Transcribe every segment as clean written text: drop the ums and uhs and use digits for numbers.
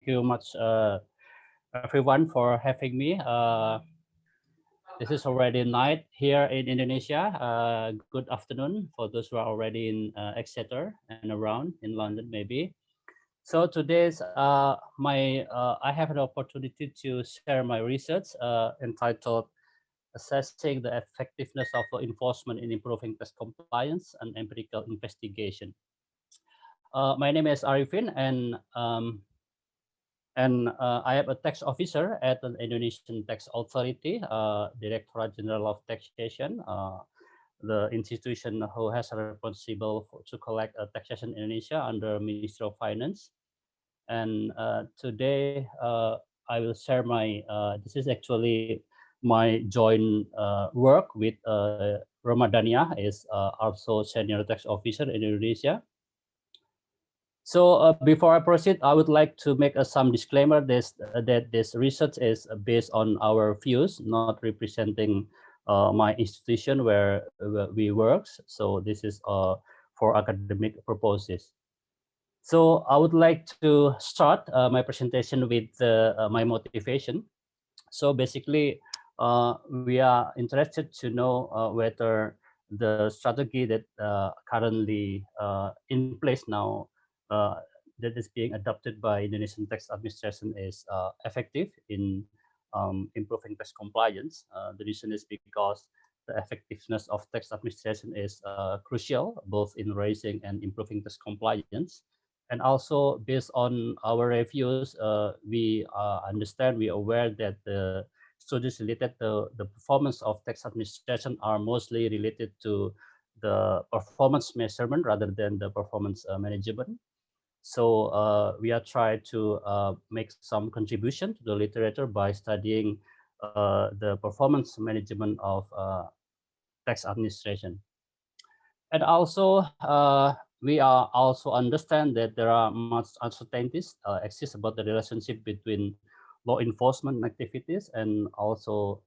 you much, everyone, for having me. This is already night here in Indonesia. Good afternoon for those who are already in Exeter and around in London, maybe. So today's I have an opportunity to share my research entitled "Assessing the Effectiveness of Law Enforcement in Improving Test Compliance and Empirical Investigation." My name is Arifin, and I am a tax officer at an Indonesian Tax Authority, Directorate General of Taxation, the institution who has responsible to collect taxation in Indonesia under Ministry of Finance. And today I will share my, this is actually my joint work with Ramadania, is also senior tax officer in Indonesia. So before I proceed, I would like to make some disclaimer that this research is based on our views, not representing my institution where we work. So this is for academic purposes. So I would like to start my presentation with my motivation. So basically, we are interested to know whether the strategy that currently in place now that is being adopted by Indonesian tax administration is effective in improving tax compliance. The reason is because the effectiveness of tax administration is crucial, both in raising and improving tax compliance. And also based on our reviews, we understand, we are aware that the studies related to the performance of tax administration are mostly related to the performance measurement rather than the performance management. So we are trying to make some contribution to the literature by studying the performance management of tax administration. And also, we are also understand that there are much uncertainties exist about the relationship between law enforcement activities and also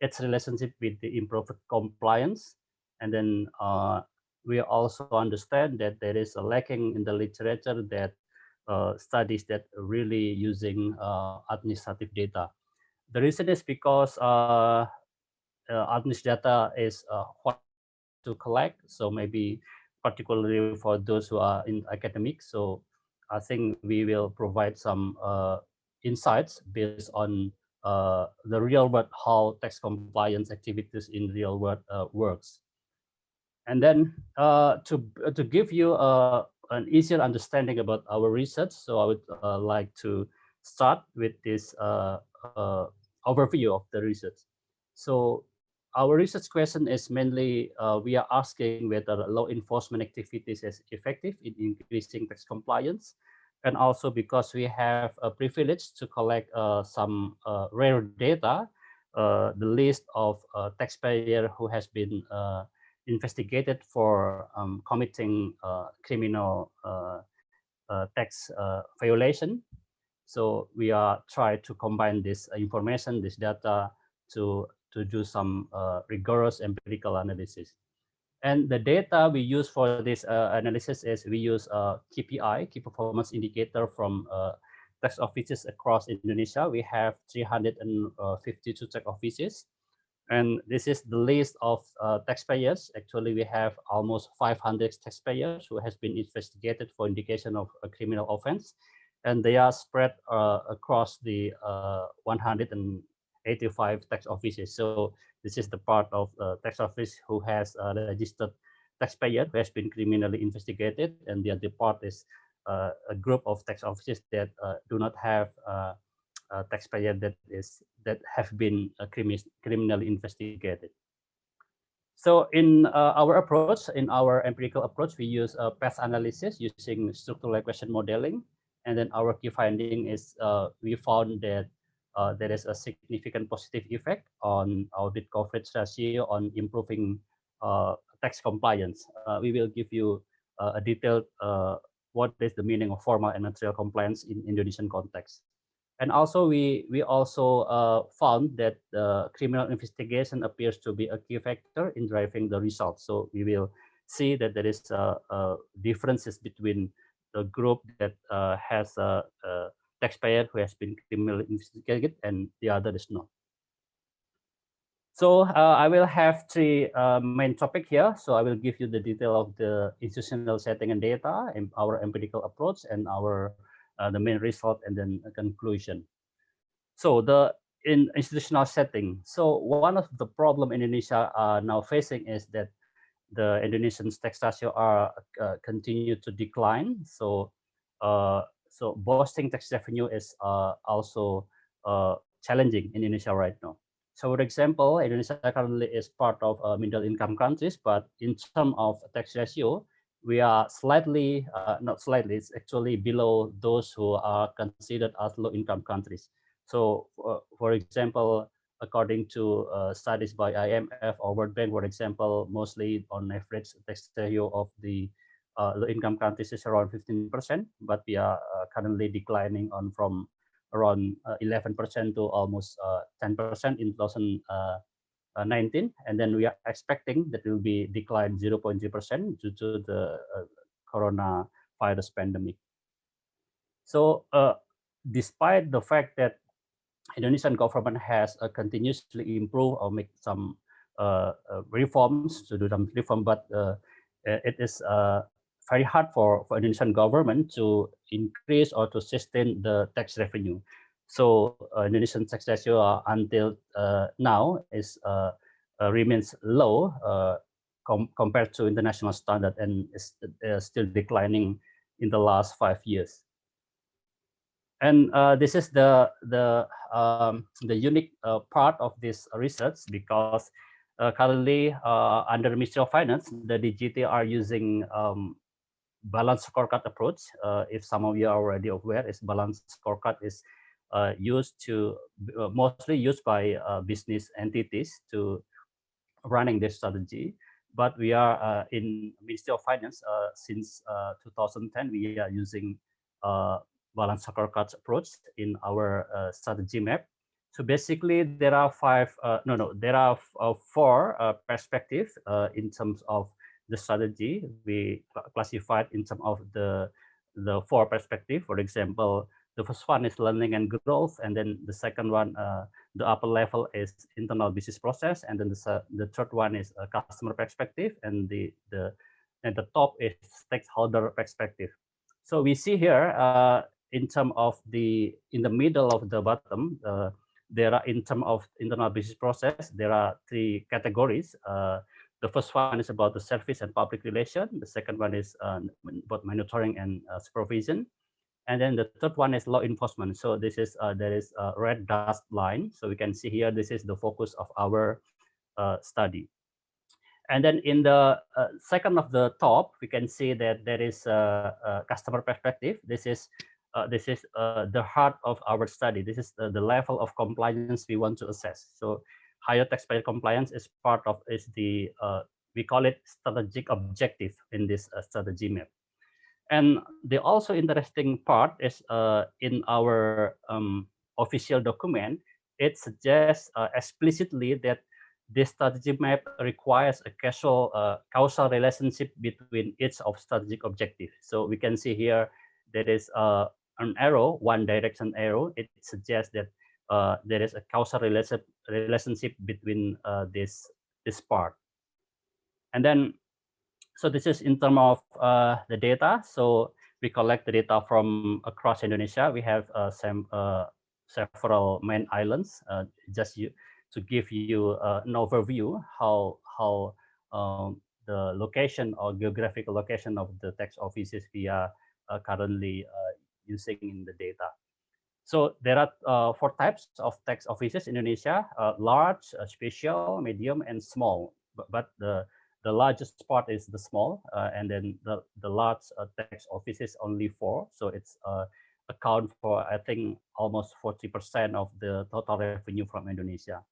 its relationship with the improved compliance. And then we also understand that there is a lacking in the literature that studies that really using administrative data. The reason is because administrative data is quite to collect, so maybe particularly for those who are in academics. So I think we will provide some insights based on the real world, how tax compliance activities in real world works. And then to give you an easier understanding about our research, so I would like to start with this overview of the research. So our research question is mainly, we are asking whether law enforcement activities is effective in increasing tax compliance, and also because we have a privilege to collect some rare data, the list of taxpayer who has been investigated for committing criminal tax violation. So we are trying to combine this information, this data, to do some rigorous empirical analysis. And the data we use for this analysis is we use KPI, key performance indicator, from tax offices across Indonesia. We have 352 tax offices. And this is the list of taxpayers. Actually, we have almost 500 taxpayers who has been investigated for indication of a criminal offense. And they are spread across the 185 tax offices. So this is the part of the tax office who has a registered taxpayer who has been criminally investigated. And the other part is a group of tax offices that do not have taxpayer that have been criminally investigated. So in our approach, in our empirical approach, we use path analysis using structural equation modeling. And then our key finding is we found that there is a significant positive effect on audit coverage ratio on improving tax compliance. We will give you a detailed what is the meaning of formal and material compliance in Indonesian context. And also we also found that criminal investigation appears to be a key factor in driving the results. So we will see that there is differences between the group that has a taxpayer who has been criminally investigated, and the other is not. So I will have three main topic here. So I will give you the detail of the institutional setting and data, and our empirical approach, and our the main result, and then a conclusion. So in institutional setting, so one of the problem Indonesia are now facing is that the Indonesian tax ratio are continue to decline. So boosting tax revenue is also challenging in Indonesia right now. So for example, Indonesia currently is part of middle income countries, but in terms of tax ratio, we are slightly, not slightly, it's actually below those who are considered as low income countries. So for example, according to studies by IMF or World Bank, for example, mostly on average tax ratio of the low income countries is around 15%, but we are currently declining on from around 11% to almost 10% in 2019, and then we are expecting that will be declined 0.3% due to the coronavirus pandemic. So despite the fact that Indonesian government has continuously improved or make some reforms to do some reform, but it is very hard for Indonesian government to increase or to sustain the tax revenue. So Indonesian tax ratio until now is remains low compared to international standard, and is still declining in the last 5 years. And this is the unique part of this research, because currently under Ministry of Finance, the DGT are using balanced scorecard approach. If some of you are already aware, is balanced scorecard is used to mostly used by business entities to running this strategy. But we are in Ministry of Finance since 2010. We are using balanced scorecard approach in our strategy map. So basically, there are four perspectives in terms of the strategy. We classified in terms of the four perspective. For example, the first one is learning and growth, and then the second one, the upper level is internal business process, and then the third one is a customer perspective, and the top is stakeholder perspective. So we see here in terms of in the middle of the bottom, there are in terms of internal business process, there are three categories. The first one is about the service and public relation. The second one is about monitoring and supervision. And then the third one is law enforcement. So this is there is a red dust line. So we can see here, this is the focus of our study. And then in the second of the top, we can see that there is a customer perspective. This is the heart of our study. This is the level of compliance we want to assess. So higher taxpayer compliance is part of the we call it strategic objective in this strategy map. And the also interesting part is in our official document, it suggests explicitly that this strategy map requires a causal relationship between each of strategic objective. So we can see here there is an arrow, one direction arrow. It suggests that there is a causal relationship between this part. And then, so this is in terms of the data. So we collect the data from across Indonesia. We have several main islands. To give you an overview how the location or geographical location of the tax offices we are currently using in the data. So there are 4 types of tax offices in Indonesia: large, special, medium, and small. But the largest part is the small, and then the large tax office is only 4. So it's account for, I think, almost 40% of the total revenue from Indonesia.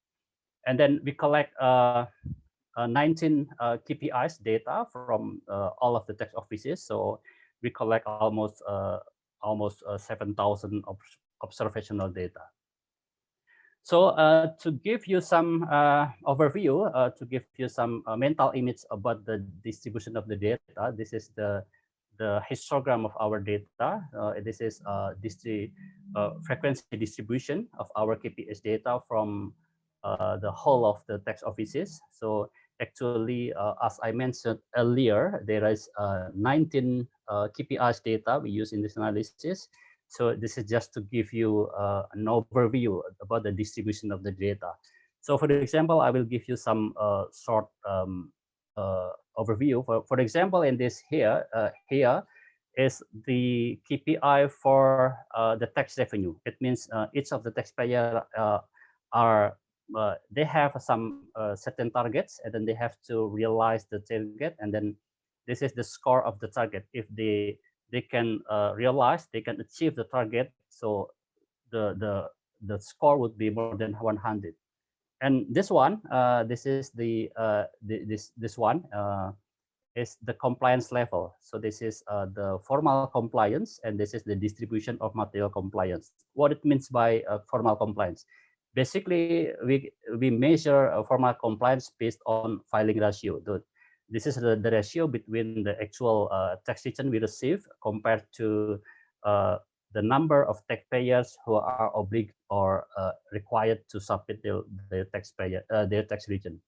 And then we collect 19 KPIs data from all of the tax offices. So we collect almost 7,000 observational data. So to give you some overview, to give you some mental image about the distribution of the data, this is the the histogram of our data. This is frequency distribution of our KPIs data from the whole of the tax offices. So actually, as I mentioned earlier, there is 19 KPIs data we use in this analysis. So this is just to give you an overview about the distribution of the data. So for example, I will give you some short overview. For example, in this here is the KPI for the tax revenue. It means each of the taxpayer are they have some certain targets, and then they have to realize the target, and then this is the score of the target. If they can realize, they can achieve the target, so the score would be more than 100. And this one, this is this one is the compliance level. So this is the formal compliance, and this is the distribution of material compliance. What it means by formal compliance? Basically, we measure formal compliance based on filing ratio. This is the ratio between the actual tax return we receive compared to the number of taxpayers who are obliged or required to submit their tax return.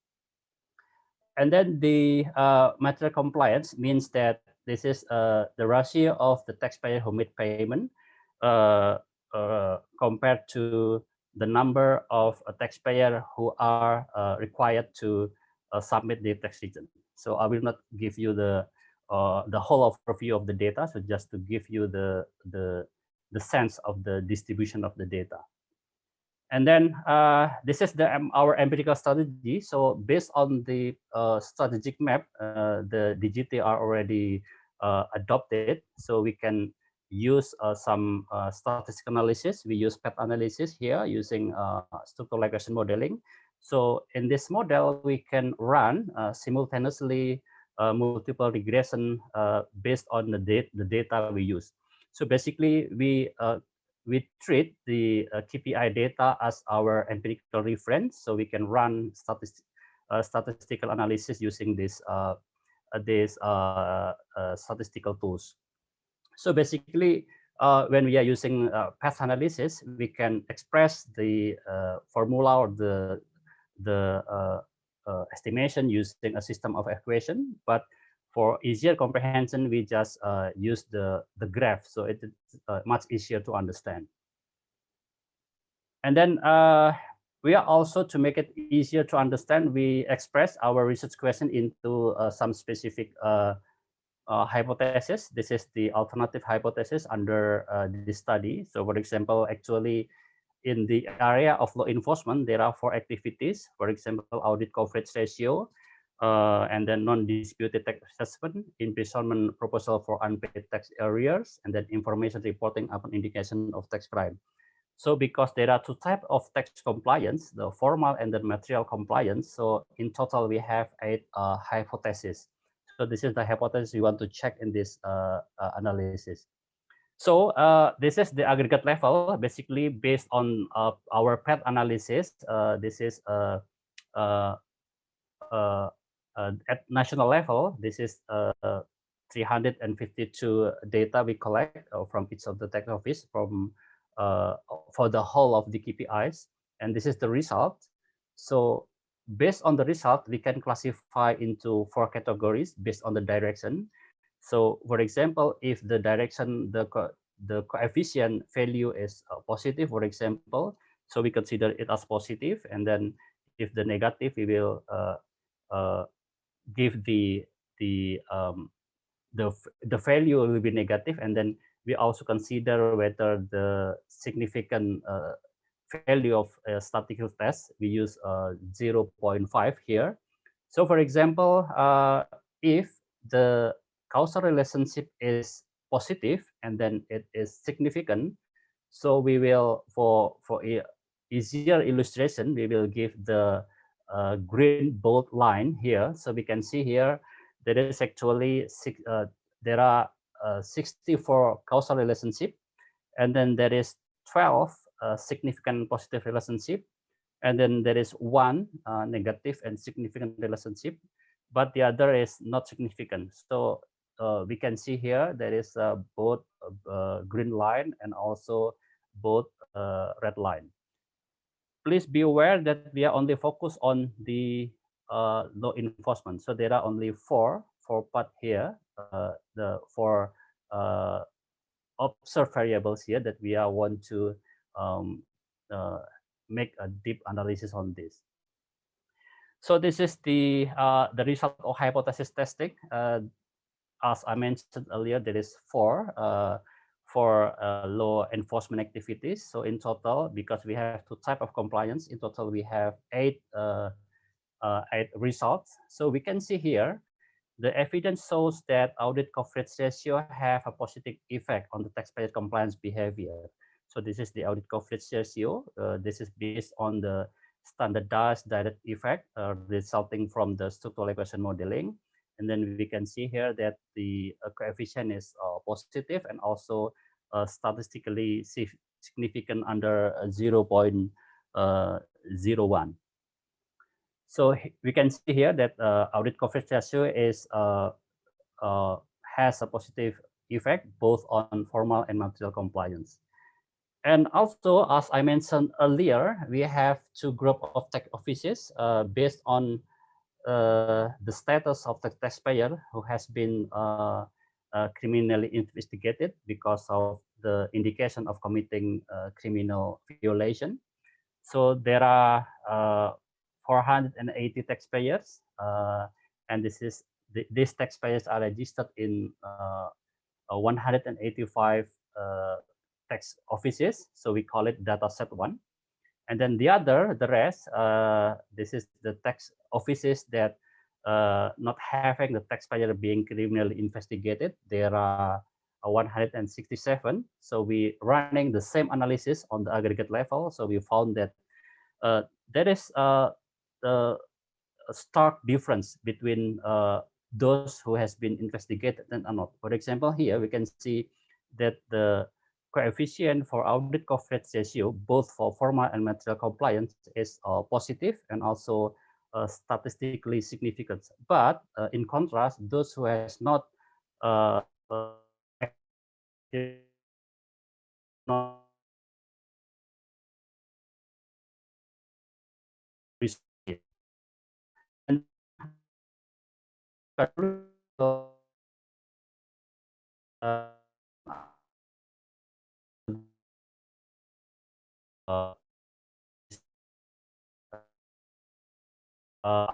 And then the material compliance means that this is the ratio of the taxpayer who made payment compared to the number of taxpayer who are required to submit their tax return. So I will not give you the whole overview of the data, so just to give you the sense of the distribution of the data. And then this is our empirical strategy. So based on the strategic map, the DGT are already adopted. So we can use some statistical analysis. We use PET analysis here using structural regression modeling. So in this model, we can run simultaneously multiple regression based on the data we use. So basically, we treat the KPI data as our empirical reference, so we can run statistical analysis using this statistical tools. So basically, when we are using path analysis, we can express the formula or the estimation using a system of equation, but for easier comprehension, we just use the graph, so it is much easier to understand. And then we are also, to make it easier to understand, we express our research question into some specific hypothesis. This is the alternative hypothesis under this study. So for example, actually, in the area of law enforcement, there are 4 activities. For example, audit coverage ratio, and then non-disputed tax assessment, imprisonment proposal for unpaid tax arrears, and then information reporting upon indication of tax crime. So because there are 2 types of tax compliance, the formal and the material compliance, so in total we have 8 hypotheses. So this is the hypothesis we want to check in this analysis. So this is the aggregate level, basically based on our PET analysis. This is at national level, this is 352 data we collect from each of the tax office for the whole of the KPIs, and this is the result. So based on the result, we can classify into 4 categories based on the direction. So for example, if the direction, the coefficient value is positive, for example, so we consider it as positive, and then if the negative, we will give the value will be negative, and then we also consider whether the significant value of a statistical test, we use 0.5 here. So for example, if the causal relationship is positive and then it is significant, so we will, for easier illustration, we will give the green bold line here. So we can see here there is actually there are 64 causal relationship, and then there is 12 significant positive relationship, and then there is 1 negative and significant relationship, but the other is not significant. So we can see here there is both green line and also both red line. Please be aware that we are only focused on the law enforcement. So there are only four part here, the four observed variables here that we are want to um, uh, make a deep analysis on this. So this is the result of hypothesis testing. As I mentioned earlier, there is four law enforcement activities. So in total, because we have two type of compliance, in total we have eight results. So we can see here, the evidence shows that audit coverage ratio have a positive effect on the taxpayer compliance behavior. So this is the audit coverage ratio. This is based on the standardized direct effect resulting from the structural equation modeling. And then we can see here that the coefficient is positive and also statistically significant under 0.01. So we can see here that audit coverage ratio is has a positive effect both on formal and material compliance. And also, as I mentioned earlier, we have two group of tax offices based on the status of the taxpayer who has been criminally investigated because of the indication of committing criminal violation. So there are 480 taxpayers, and these taxpayers are registered in 185 tax offices. So we call it data set one. And then the rest, this is the tax offices that not having the taxpayer being criminally investigated. There are 167. So we running the same analysis on the aggregate level. So we found that there is a stark difference between those who has been investigated and not. For example, here we can see that the coefficient for audit coverage ratio, both for formal and material compliance, is positive and also statistically significant. But in contrast, those who has not not and uh, uh,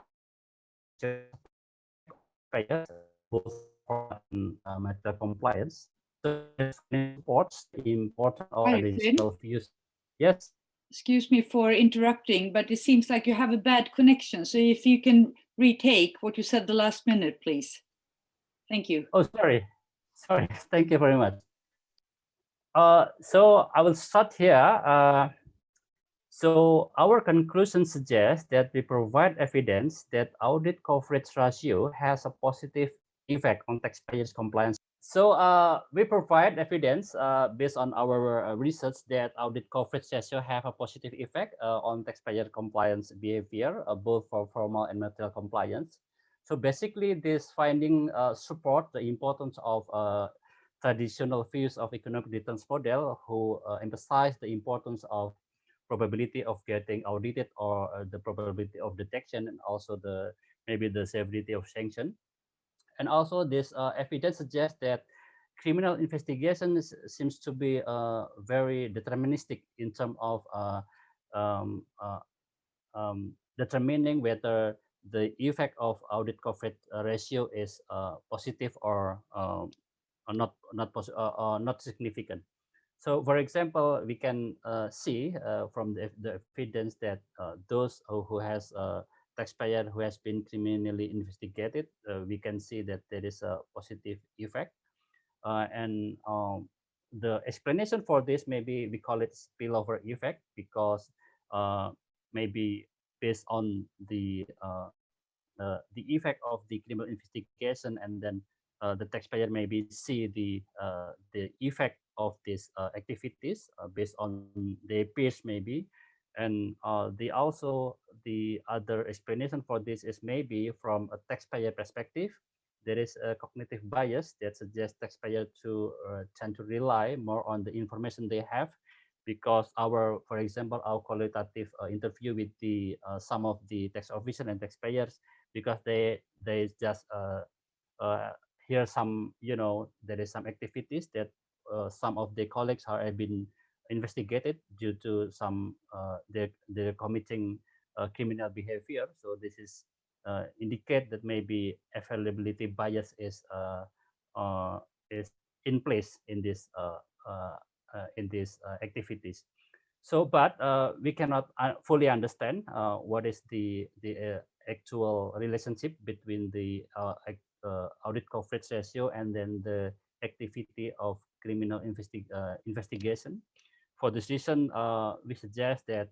both for matter compliance. So this supports the important of Arifin, additional views. Yes. excuse me for interrupting, but it seems like you have a bad connection. So if you can retake what you said the last minute, please. Thank you. Oh, sorry. Sorry. Thank you very much. So I will start here. So our conclusion suggests that we provide evidence that audit coverage ratio has a positive effect on taxpayers' compliance. So we provide evidence based on our research that audit coverage ratio have a positive effect on taxpayer compliance behavior, both for formal and material compliance. So basically, this finding support the importance of traditional views of economic returns model, who emphasize the importance of probability of getting audited or the probability of detection, and also the maybe the severity of sanction. And also this evidence suggests that criminal investigation seems to be very deterministic in terms of um, uh, determining whether the effect of audit coverage ratio is positive or not significant. So, for example, we can see from the evidence that those who has taxpayer who has been criminally investigated, we can see that there is a positive effect. And the explanation for this, maybe we call it spillover effect, because maybe based on the effect of the criminal investigation, and then the taxpayer maybe see the effect of these activities based on their peers maybe. And the other explanation for this is maybe from a taxpayer perspective, there is a cognitive bias that suggests taxpayers to tend to rely more on the information they have, because for example, our qualitative interview with some of the tax officials and taxpayers, because they just uh, here some, there is some activities that some of the colleagues have been investigated due to some they're committing criminal behavior. So this is indicate that maybe availability bias uh, is in place in these activities. So, but we cannot fully understand what is the actual relationship between the audit coverage ratio and then the activity of criminal investigation. For this reason, we suggest that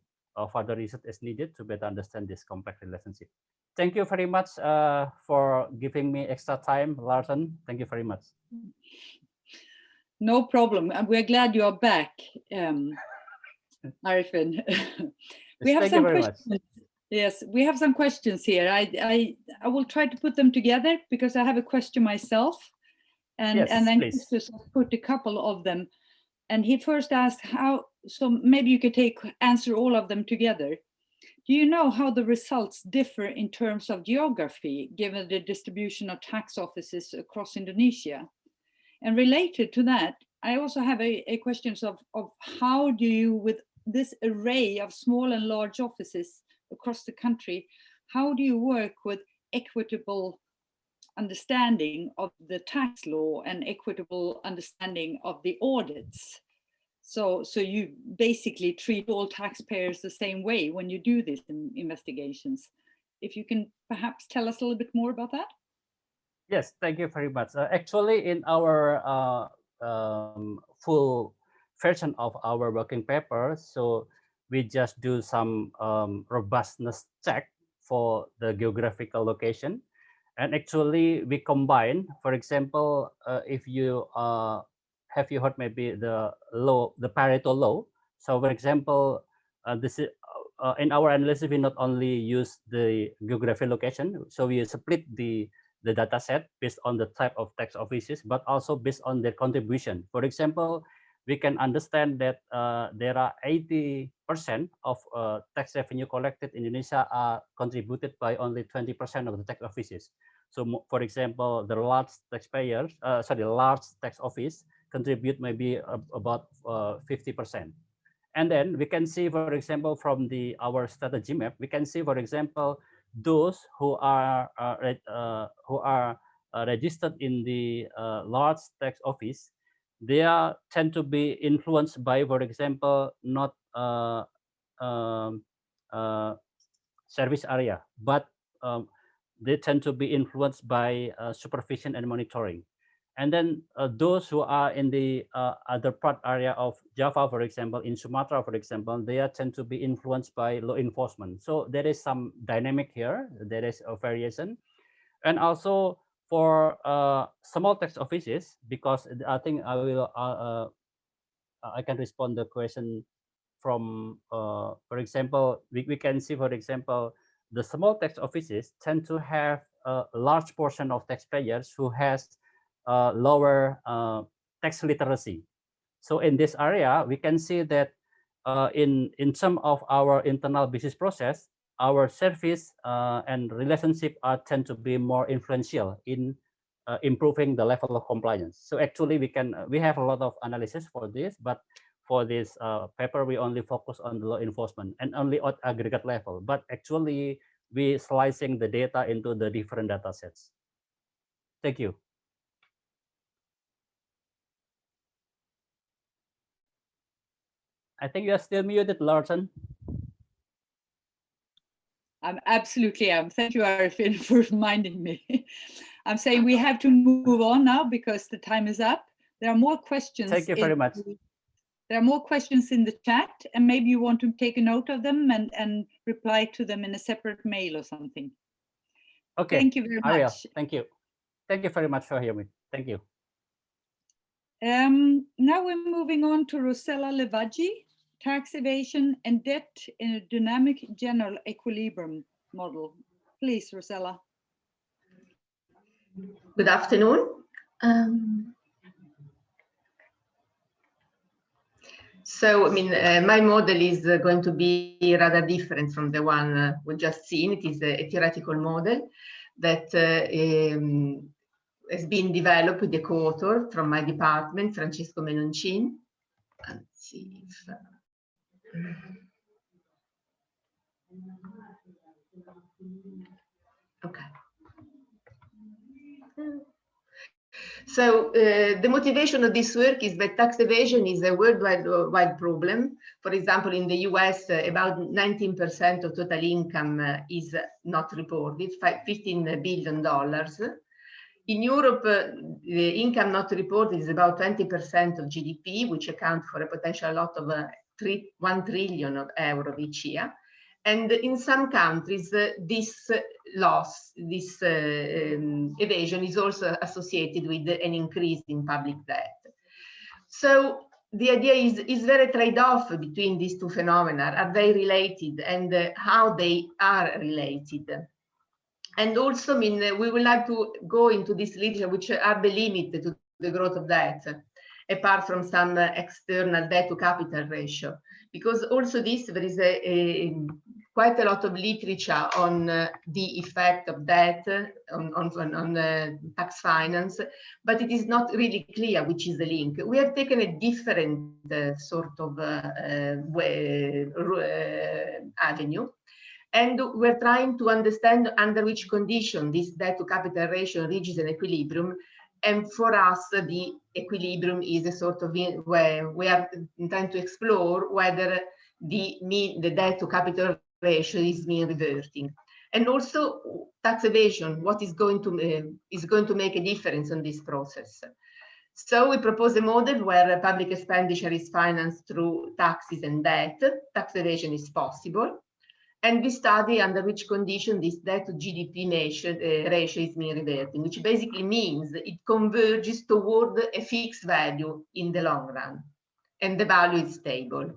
further research is needed to better understand this complex relationship. Thank you very much for giving me extra time, Larson. Thank you very much. No problem. We're glad you are back, Arifin. We have Thank some you very questions. much. Yes, we have some questions here. I will try to put them together because I have a question myself, and Yes, then please. Justus put a couple of them. And he first asked how. So maybe you could answer all of them together. Do you know how the results differ in terms of geography, given the distribution of tax offices across Indonesia? And related to that, I also have a question of how do you, with this array of small and large offices across the country, how do you work with equitable understanding of the tax law and equitable understanding of the audits? So you basically treat all taxpayers the same way when you do these investigations. If you can perhaps tell us a little bit more about that? Yes, thank you very much. Actually, in our full version of our working paper, so we just do some robustness check for the geographical location. And actually, we combine, for example, if you have you heard maybe the Pareto law. So, for example, this is in our analysis, we not only use the geography location, so we split the data set based on the type of tax offices, but also based on their contribution. For example, we can understand that there are 80% of tax revenue collected in Indonesia are contributed by only 20% of the tax offices. So, for example, the large large tax office contribute maybe about 50%. And then we can see, for example, from our strategy map, we can see, for example, those who are registered in the large tax office, they tend to be influenced by, for example, not um, uh, service area, but they tend to be influenced by supervision and monitoring. And then those who are in the other part area of Java, for example, in Sumatra, for example, they tend to be influenced by law enforcement. So there is some dynamic here. There is a variation. And also for small tax offices, because I think I can respond the question from, for example, we can see, for example, the small tax offices tend to have a large portion of taxpayers who has lower tax literacy. So in this area, we can see that in some of our internal business process, our service and relationship tend to be more influential in improving the level of compliance. So actually, we have a lot of analysis for this, but for this paper, we only focus on the law enforcement and only at aggregate level. But actually, we slicing the data into the different data sets. Thank you. I think you are still muted, Larson. I'm absolutely am. Thank you, Arifin, for reminding me. I'm saying we have to move on now because the time is up. There are more questions. Thank you very much. There are more questions in the chat, and maybe you want to take a note of them and reply to them in a separate mail or something. Okay. Thank you very much. I will. Thank you. Thank you very much for hearing me. Thank you. Now we're moving on to Rosella Levaggi, tax evasion and debt in a dynamic general equilibrium model. Please, Rosella. Good afternoon. So, I mean, my model is going to be rather different from the one we've just seen. It is a theoretical model that has been developed with the co-author from my department, Francesco Menoncin. Let's see if... Okay. So the motivation of this work is that tax evasion is a worldwide problem. For example, in the US, about 19% of total income is not reported, $15 billion. In Europe, the income not reported is about 20% of GDP, which accounts for a potential loss of 1 trillion euro each year. And in some countries, this loss, this evasion is also associated with an increase in public debt. So the idea is there a trade-off between these two phenomena? Are they related, and how they are related? And also, I mean, we would like to go into this literature, which are the limit to the growth of debt, apart from some external debt to capital ratio. Because also there is quite a lot of literature on the effect of debt on tax finance, but it is not really clear which is the link. We have taken a different sort of avenue, and we're trying to understand under which condition this debt to capital ratio reaches an equilibrium. And for us, the equilibrium is a sort of where we are trying to explore whether the debt to capital ratio is mean reverting. And also tax evasion, what is going to make a difference on this process. So we propose a model where public expenditure is financed through taxes and debt. Tax evasion is possible. And we study under which condition this debt to GDP ratio is mean reverting, which basically means it converges toward a fixed value in the long run, and the value is stable.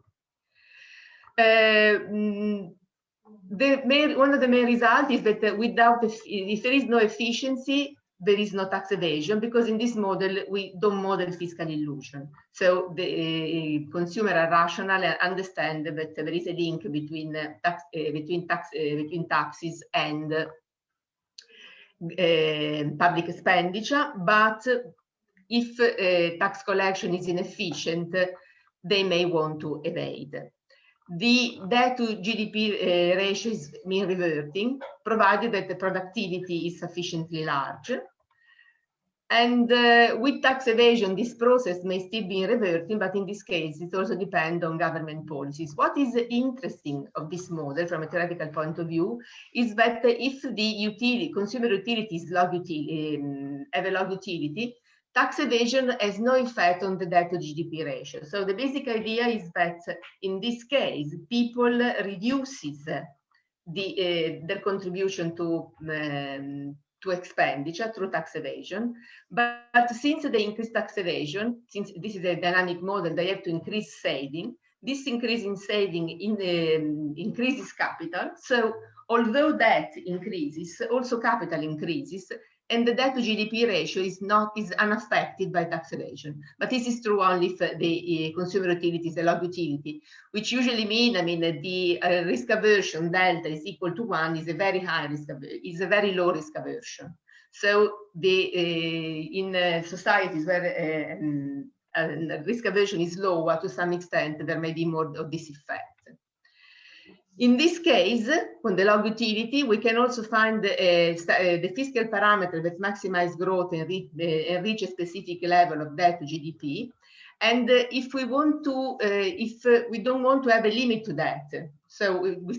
One of the main results is that if there is no efficiency, there is no tax evasion, because in this model, we don't model fiscal illusion. So the consumer are rational and understand that there is a link between taxes and public expenditure. But if tax collection is inefficient, they may want to evade. The debt to GDP ratio is mean reverting, provided that the productivity is sufficiently large. And with tax evasion, this process may still be reverting, but in this case, it also depends on government policies. What is interesting of this model from a theoretical point of view is that if the consumer utilities have a log utility, tax evasion has no effect on the debt to GDP ratio. So the basic idea is that in this case, people reduces their contribution to expenditure through tax evasion. But since they increase tax evasion, since this is a dynamic model, they have to increase saving. This increase in saving increases capital. So although debt increases, also capital increases, and the debt to GDP ratio is unaffected by tax evasion. But this is true only for the consumer utilities, the log utility, which usually mean, the risk aversion delta is equal to 1 is a very high risk, is a very low risk aversion. So in societies where risk aversion is lower, to some extent, there may be more of this effect. In this case, on the log utility, we can also find the fiscal parameter that maximize growth and reach a specific level of debt to GDP. And if we want to, if we don't want to have a limit to that, so we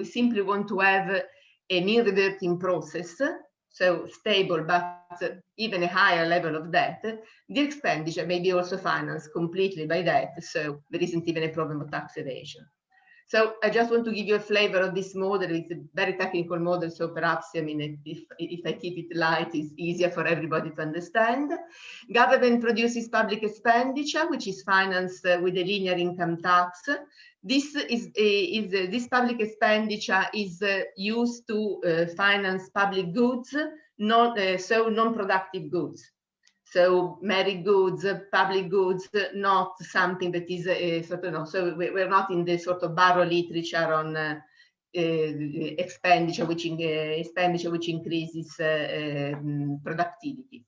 simply want to have a mean reverting process, so stable but even a higher level of debt, the expenditure may be also financed completely by debt, so there isn't even a problem of tax evasion. So I just want to give you a flavor of this model. It's a very technical model, so perhaps, if I keep it light, it's easier for everybody to understand. Government produces public expenditure, which is financed with a linear income tax. This public expenditure is used to finance public goods, non-productive goods. So merit goods, public goods, not something that is so we're not in the sort of barrow literature on expenditure which increases productivity.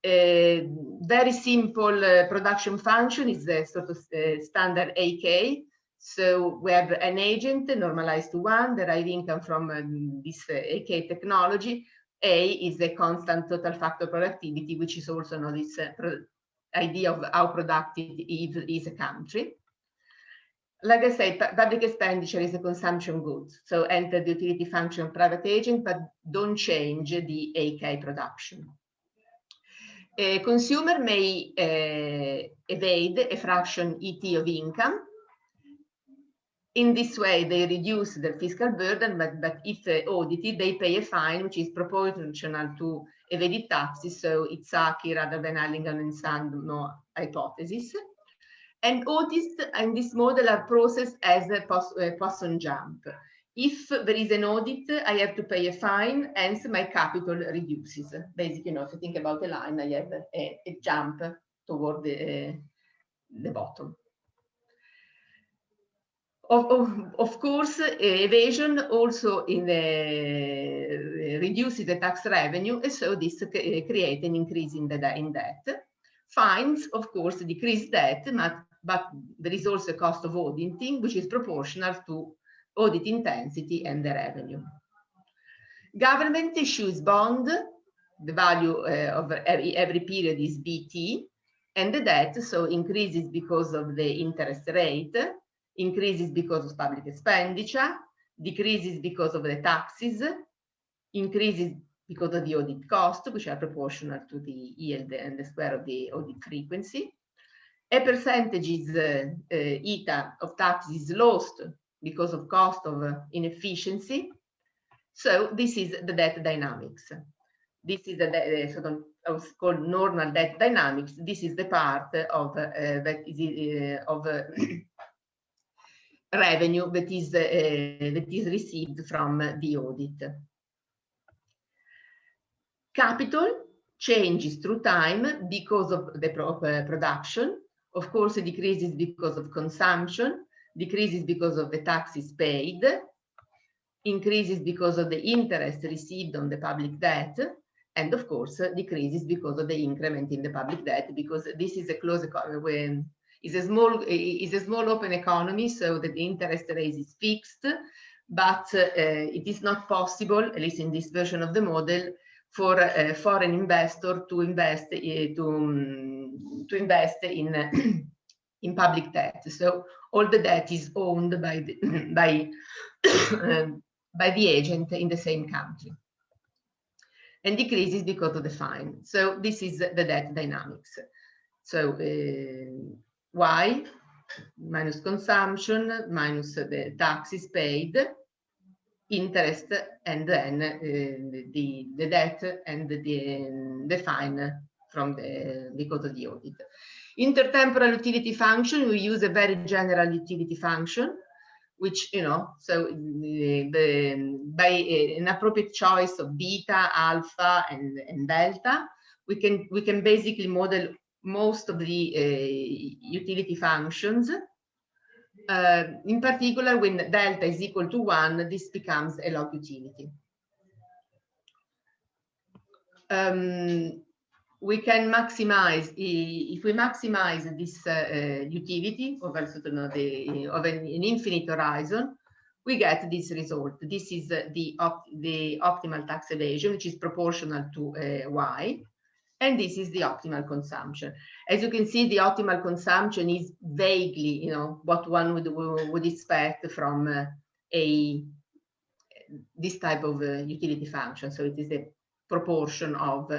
Very simple production function is the sort of standard AK. So we have an agent normalized to 1, derive income from this AK technology. A is the constant total factor productivity, which is also this idea of how productive is a country. Like I said, public expenditure is a consumption good. So enter the utility function of private agent, but don't change the AK production. A consumer may evade a fraction ET of income. In this way, they reduce their fiscal burden, but if audited, they pay a fine which is proportional to evaded taxes. So it's Saki rather than Allingham and Sandno hypothesis. And audits in this model are processed as a Poisson jump. If there is an audit, I have to pay a fine, hence my capital reduces. Basically, if you think about a line, I have a jump toward the bottom. Of course, evasion also reduces the tax revenue, and so this creates an increase in debt. Fines, of course, decrease debt, but there is also a cost of auditing, which is proportional to audit intensity and the revenue. Government issues bond, the value of every period is BT, and the debt so increases because of the interest rate, increases because of public expenditure, decreases because of the taxes, increases because of the audit cost, which are proportional to the yield and the square of the audit frequency. A percentage is eta of taxes is lost because of cost of inefficiency. So this is the debt dynamics. This is the sort of called normal debt dynamics. This is the part of revenue that is received from the audit. Capital changes through time because of the production. Of course, it decreases because of consumption, decreases because of the taxes paid, increases because of the interest received on the public debt, and of course, decreases because of the increment in the public debt, because this is a closed economy. Is a small open economy, so that the interest rate is fixed, but it is not possible, at least in this version of the model, for a foreign investor to invest in public debt. So all the debt is owned by the agent in the same country, and decreases because of the fine. So this is the debt dynamics. So Y minus consumption minus the taxes paid, interest, and then the debt and the fine from because of the audit. Intertemporal utility function, we use a very general utility function, which, so by an appropriate choice of beta, alpha, and delta, we can basically model most of the utility functions. In particular, when delta is equal to 1, this becomes a log utility. We can maximize, if we maximize this utility over of an infinite horizon, we get this result. This is the optimal tax evasion, which is proportional to Y. And this is the optimal consumption. As you can see, the optimal consumption is vaguely, what one would expect from this type of utility function. So it is a proportion of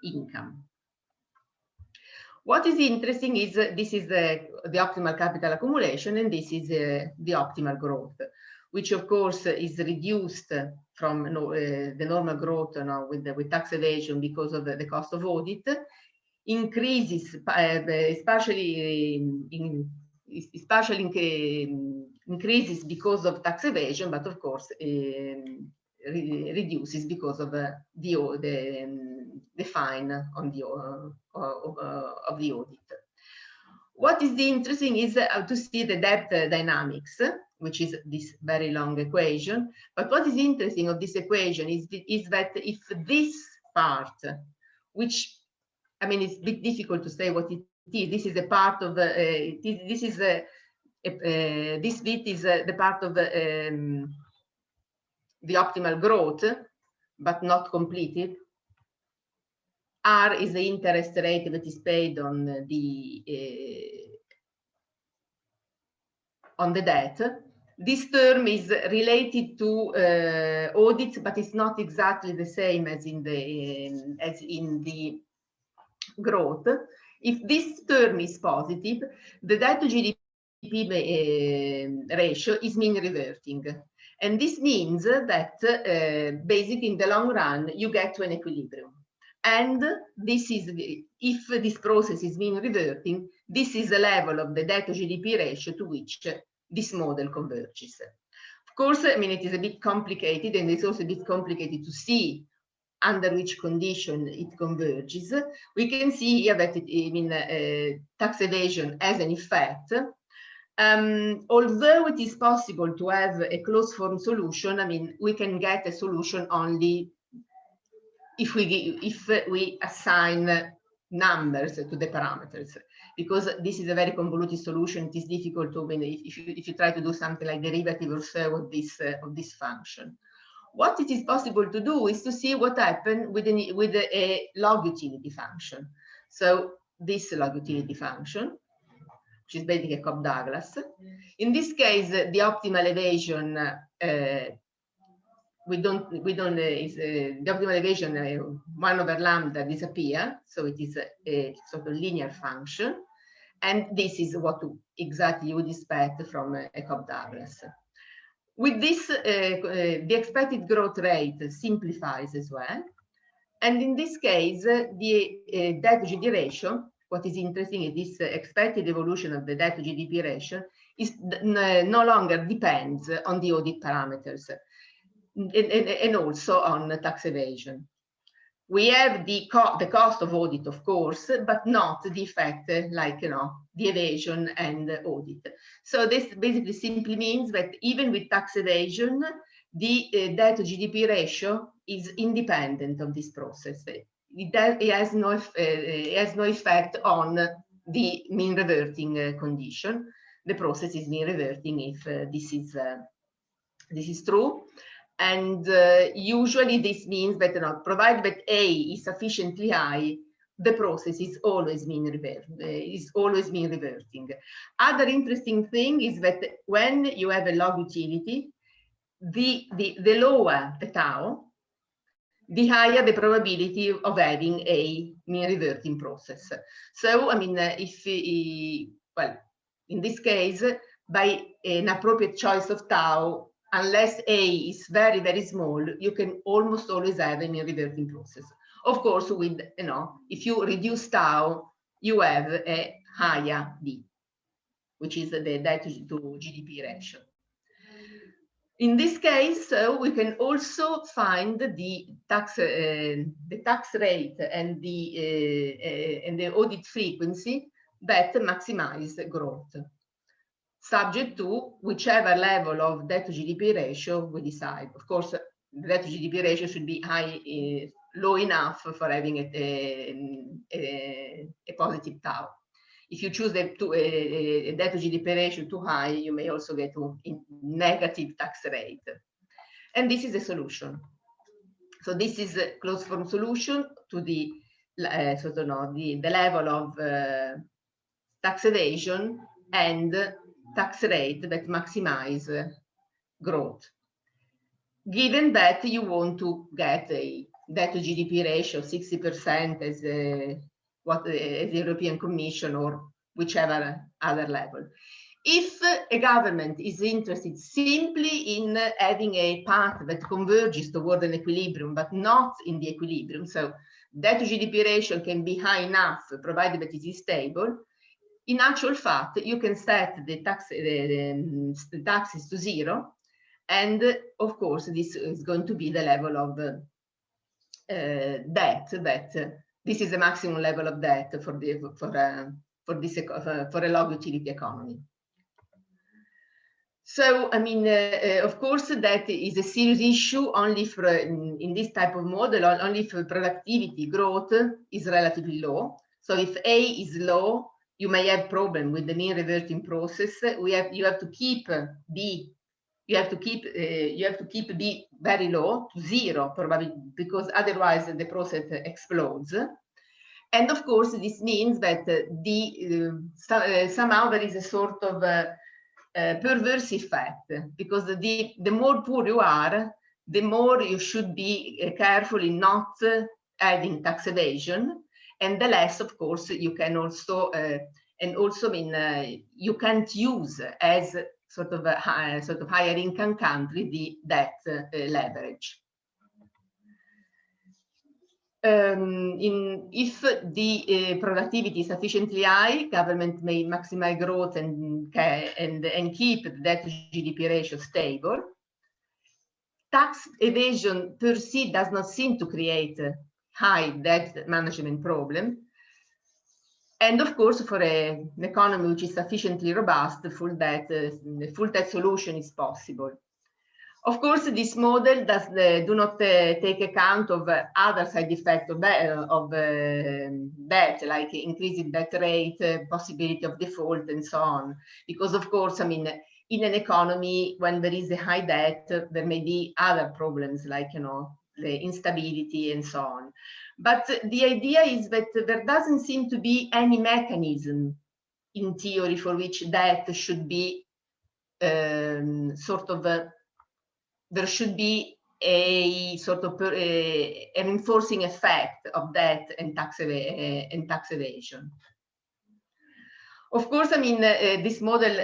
income. What is interesting is this is the optimal capital accumulation, and this is the optimal growth, which of course is reduced from the normal growth with tax evasion because of the cost of audit, increases increases because of tax evasion, but of course reduces because of the fine on the of the audit. What is interesting is to see the debt dynamics, which is this very long equation. But what is interesting of this equation is that if this part, which, I mean, it's a bit difficult to say what it is. This is a part of this bit is the part of the optimal growth, but not completed. R is the interest rate that is paid on the debt. This term is related to audits, but it's not exactly the same as in the growth. If this term is positive, the debt to GDP ratio is mean reverting. And this means that basically in the long run, you get to an equilibrium. And this is, if this process is mean reverting, this is the level of the debt to GDP ratio to which this model converges. Of course, I mean, it is a bit complicated, and it's also a bit complicated to see under which condition it converges. We can see here that tax evasion has an effect. Although it is possible to have a closed form solution, I mean, we can get a solution only if we assign numbers to the parameters, because this is a very convoluted solution. It is difficult to, if you try to do something like derivative or so of this function. What it is possible to do is to see what happened with a log utility function. So this log utility function, which is basically a Cobb-Douglas. In this case, the optimal evasion the optimal evasion 1 over lambda disappear, so it is a sort of linear function, and this is what exactly you would expect from a Cobb-Douglas. With this, the expected growth rate simplifies as well, and in this case, the debt to GDP ratio. What is interesting is this expected evolution of the debt to GDP ratio is no longer depends on the audit parameters. And also on tax evasion. We have the cost of audit, of course, but not the effect like, the evasion and audit. So this basically simply means that even with tax evasion, the debt to GDP ratio is independent of this process. It has no effect on the mean reverting condition. The process is mean reverting if this is true. And usually this means that provided that A is sufficiently high, the process is always mean reverting. Other interesting thing is that when you have a log utility, the lower the tau, the higher the probability of having a mean reverting process. So, I mean, in this case, by an appropriate choice of tau, unless A is very, very small, you can almost always have a mean reverting process. Of course, with, if you reduce tau, you have a higher D, which is the debt to GDP ratio. In this case, we can also find the tax rate and the audit frequency that maximize growth, subject to whichever level of debt to GDP ratio we decide. Of course, the debt to GDP ratio should be low enough for having a positive tau. If you choose a debt to GDP ratio too high, you may also get to negative tax rate. And this is a solution. So this is a closed form solution to the the level of tax evasion and tax rate that maximize growth. Given that you want to get a debt to GDP ratio of 60% as the European Commission or whichever other level. If a government is interested simply in having a path that converges toward an equilibrium, but not in the equilibrium, so debt to GDP ratio can be high enough provided that it is stable, in actual fact, you can set the taxes to 0, And of course, this is going to be the level of debt. That this is the maximum level of debt for a low utility economy. So, I mean, of course, that is a serious issue only for in this type of model, only if productivity growth is relatively low. So if A is low, you may have problem with the mean reverting process. You have to keep B. You have to keep B very low to 0, probably, because otherwise the process explodes. And of course, this means that somehow there is a sort of perverse effect, because the more poor you are, the more you should be careful in not adding tax evasion, and the less, of course, you can also you can't use as sort of higher income country the debt leverage. If the productivity is sufficiently high, government may maximize growth and keep the debt to GDP ratio stable. Tax evasion per se does not seem to create a high debt management problem. And of course, for an economy which is sufficiently robust, the full debt solution is possible. Of course, this model do not take account of other side effects of debt, like increasing debt rate, possibility of default, and so on. Because, of course, I mean, in an economy, when there is a high debt, there may be other problems, like, you know, the instability and so on. But the idea is that there doesn't seem to be any mechanism in theory for which debt should be there should be a sort of an enforcing effect of debt and tax evasion. Of course, I mean, this model,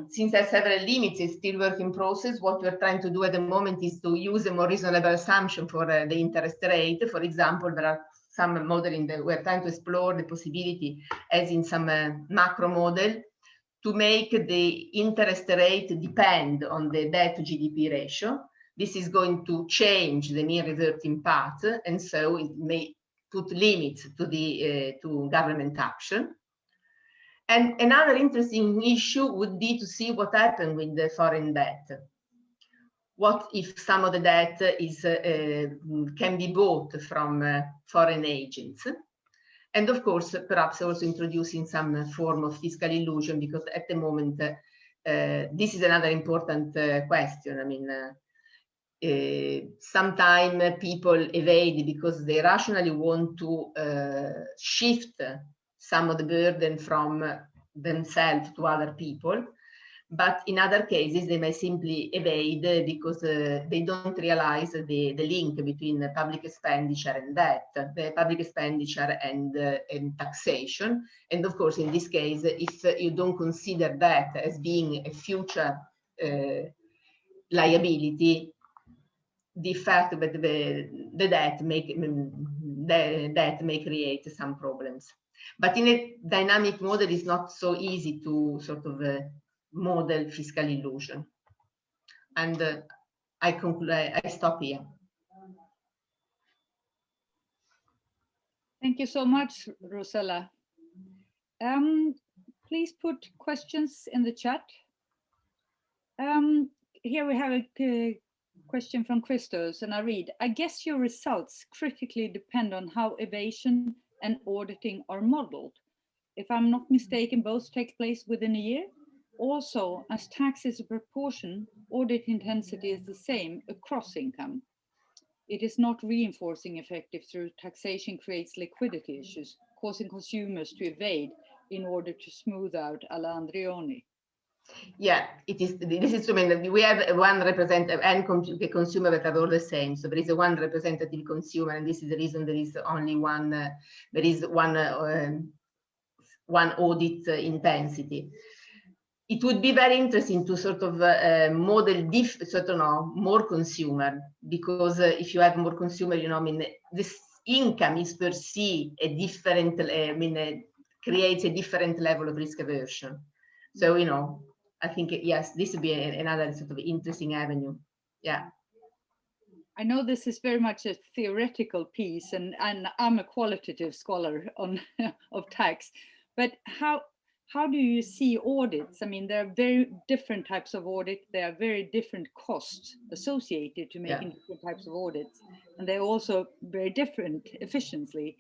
since it has several limits, is still work in process. What we're trying to do at the moment is to use a more reasonable assumption for the interest rate. For example, there are some modeling that we're trying to explore the possibility, as in some macro model, to make the interest rate depend on the debt to GDP ratio. This is going to change the mean reverting path, and so it may put limits to the to government action. And another interesting issue would be to see what happened with the foreign debt. What if some of the debt is can be bought from foreign agents? And of course, perhaps also introducing some form of fiscal illusion, because at the moment, this is another important question. I mean, sometimes people evade because they rationally want to shift some of the burden from themselves to other people. But in other cases, they may simply evade because they don't realize the link between public expenditure and debt, the public expenditure and taxation. And of course, in this case, if you don't consider that as being a future liability, the fact that the debt may create some problems. But in a dynamic model, it's not so easy to sort of model fiscal illusion. And I conclude. I stop here. Thank you so much, Rosella. Please put questions in the chat. Here we have a question from Christos, and I read, I guess your results critically depend on how evasion and auditing are modeled. If I'm not mistaken, both take place within a year. Also, as tax is a proportion, audit intensity is the same across income. It is not reinforcing effective through taxation creates liquidity issues, causing consumers to evade in order to smooth out alla Andreoni. Yeah, it is. This is true. I mean, we have one representative and the consumer that are all the same. So there is a one representative consumer, and this is the reason there is only one. There is one audit intensity. It would be very interesting to sort of model more consumer, because if you have more consumer, you know, I mean, this income is per se a different. Creates a different level of risk aversion. So, you know, I think, yes, this would be another sort of interesting avenue. Yeah. I know this is very much a theoretical piece, and I'm a qualitative scholar on of tax, but how do you see audits? I mean, there are very different types of audit. There are very different costs associated to making different types of audits, and they're also very different efficiently.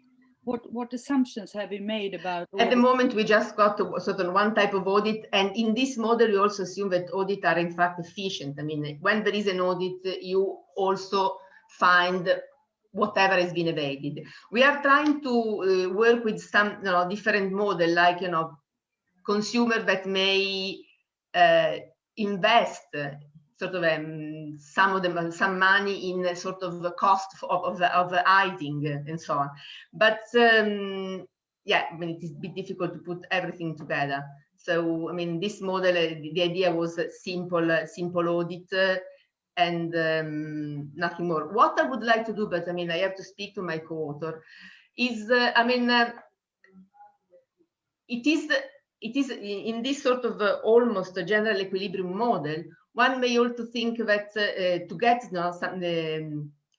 What assumptions have you made about audit? At the moment, we just got to sort of one type of audit, and in this model, you also assume that audits are in fact efficient. I mean, when there is an audit, you also find whatever has been evaded. We are trying to work with some different model, like consumer that may invest sort of some money in sort of the cost of hiding and so on. But yeah, I mean, it is a bit difficult to put everything together. So I mean, this model, the idea was simple audit and nothing more. What I would like to do, but I mean, I have to speak to my co-author, is I mean, it is in this sort of almost a general equilibrium model. One may also think that to get